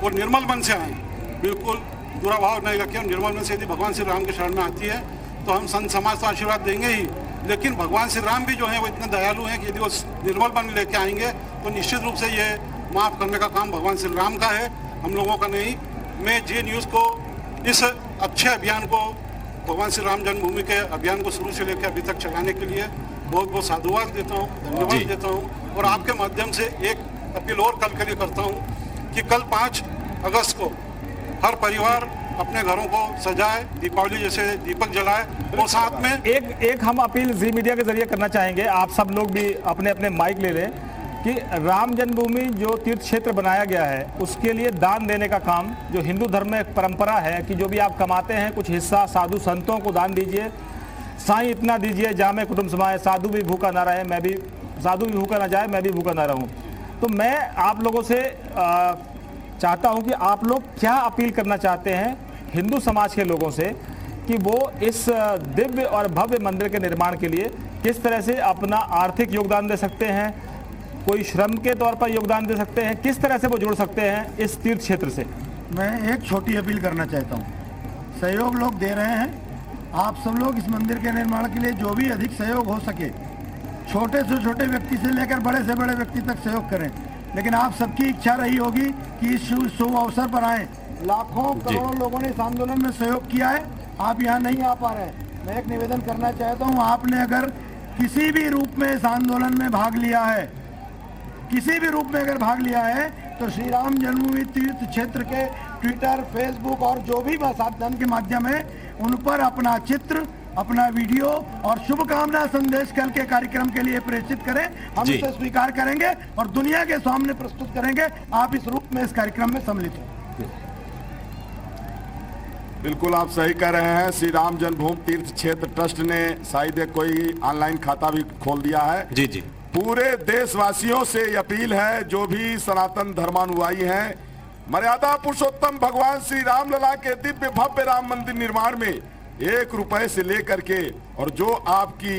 और निर्मल मन से आए बिल्कुल दुराभाव नहीं रखें। निर्मल मन से यदि भगवान श्री राम के शरण में आती है तो हम संत समाज तो आशीर्वाद देंगे ही, लेकिन भगवान श्री राम भी जो है वो इतने दयालु हैं कि यदि वो निर्मल मन लेके आएंगे तो निश्चित रूप से ये माफ़ करने का काम भगवान श्री राम का है, हम लोगों का नहीं। मैं जी न्यूज़ को इस अच्छे अभियान को, भगवान श्री राम जन्मभूमि के अभियान को शुरू से लेकर अभी तक चलाने के लिए बहुत बहुत साधुवाद देता हूँ, धन्यवाद देता हूँ। और आपके माध्यम से एक अपील और कल के लिए करता हूँ कि कल 5 अगस्त को हर परिवार अपने घरों को सजाए, दीपावली जैसे दीपक जलाए, और साथ में एक हम अपील जी मीडिया के जरिए करना चाहेंगे, आप सब लोग भी अपने अपने माइक ले लें कि राम जन्मभूमि जो तीर्थ क्षेत्र बनाया गया है उसके लिए दान देने का काम, जो हिंदू धर्म में एक परंपरा है कि जो भी आप कमाते हैं कुछ हिस्सा साधु संतों को दान दीजिए। साईं इतना दीजिए जामे कुटुंब समाए, साधु भी भूखा ना रहे, मैं भी साधु भी भूखा ना जाए, मैं भी भूखा ना रहूं। तो मैं आप लोगों से चाहता हूं कि आप लोग क्या अपील करना चाहते हैं हिंदू समाज के लोगों से कि वो इस दिव्य और भव्य मंदिर के निर्माण के लिए किस तरह से अपना आर्थिक योगदान दे सकते हैं, कोई श्रम के तौर पर योगदान दे सकते हैं, किस तरह से वो जुड़ सकते हैं इस तीर्थ क्षेत्र से। मैं एक छोटी अपील करना चाहता हूँ, सहयोग लोग दे रहे हैं, आप सब लोग इस मंदिर के निर्माण के लिए जो भी अधिक सहयोग हो सके, छोटे से छोटे व्यक्ति से लेकर बड़े से बड़े व्यक्ति तक सहयोग करें। लेकिन आप सबकी इच्छा रही होगी कि इस शुभ अवसर पर आएँ। लाखों करोड़ों लोगों ने इस आंदोलन में सहयोग किया है, आप यहाँ नहीं आ पा रहे हैं। मैं एक निवेदन करना चाहता हूँ, आपने अगर किसी भी रूप में इस आंदोलन में भाग लिया है, किसी भी रूप में अगर भाग लिया है, तो श्री राम जन्मभूमि तीर्थ क्षेत्र के ट्विटर, फेसबुक और जो भी साधन के माध्यम है उन पर अपना चित्र, अपना वीडियो और शुभकामना संदेश कल के कार्यक्रम के लिए प्रेषित करें। हम इसे स्वीकार करेंगे और दुनिया के सामने प्रस्तुत करेंगे। आप इस रूप में इस कार्यक्रम में सम्मिलित हो। बिल्कुल आप सही कह रहे हैं। श्री राम जन्मभूमि तीर्थ क्षेत्र ट्रस्ट ने शायद कोई ऑनलाइन खाता भी खोल दिया है। जी जी। पूरे देशवासियों से अपील है, जो भी सनातन धर्मानुयायी हैं, मर्यादा पुरुषोत्तम भगवान श्री राम लला के दिव्य भव्य राम मंदिर निर्माण में 1 रुपए से लेकर के और जो आपकी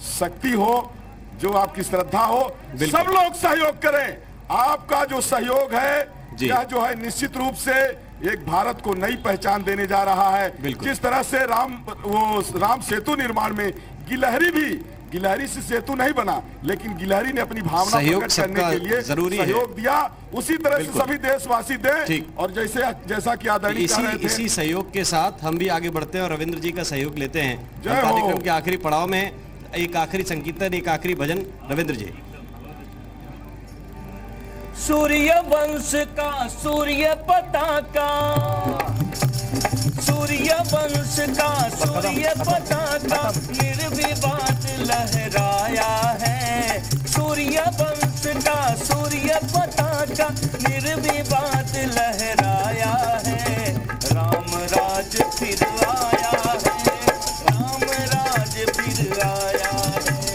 शक्ति हो, जो आपकी श्रद्धा हो, सब लोग सहयोग करें। आपका जो सहयोग है यह जो है निश्चित रूप से एक भारत को नई पहचान देने जा रहा है। जिस तरह से राम सेतु निर्माण में गिलहरी से सेतु नहीं बना, लेकिन गिलहरी ने अपनी भावना प्रकट करने के लिए सहयोग दिया, उसी तरह से सभी देशवासी दें। और जैसा कि आदरणीय कह रहे थे, इसी सहयोग के साथ हम भी आगे बढ़ते हैं और रविंद्र जी का सहयोग लेते हैं। कार्यक्रम के आखिरी पड़ाव में एक आखिरी संकीर्तन, एक आखिरी भजन। रविंद्र जी। सूर्य वंश का सूर्य पताका, सूर्य वंश का सूर्य पताका निर्विवाद लहराया है। सूर्य वंश का सूर्य पताका निर्विवाद लहराया है। राम राज फिर आया है, राम राज फिर आया है,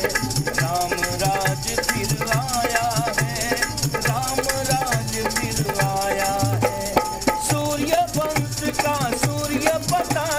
राम राज फिर आया है, राम राज फिर आया है। सूर्य वंश का सूर्य पताका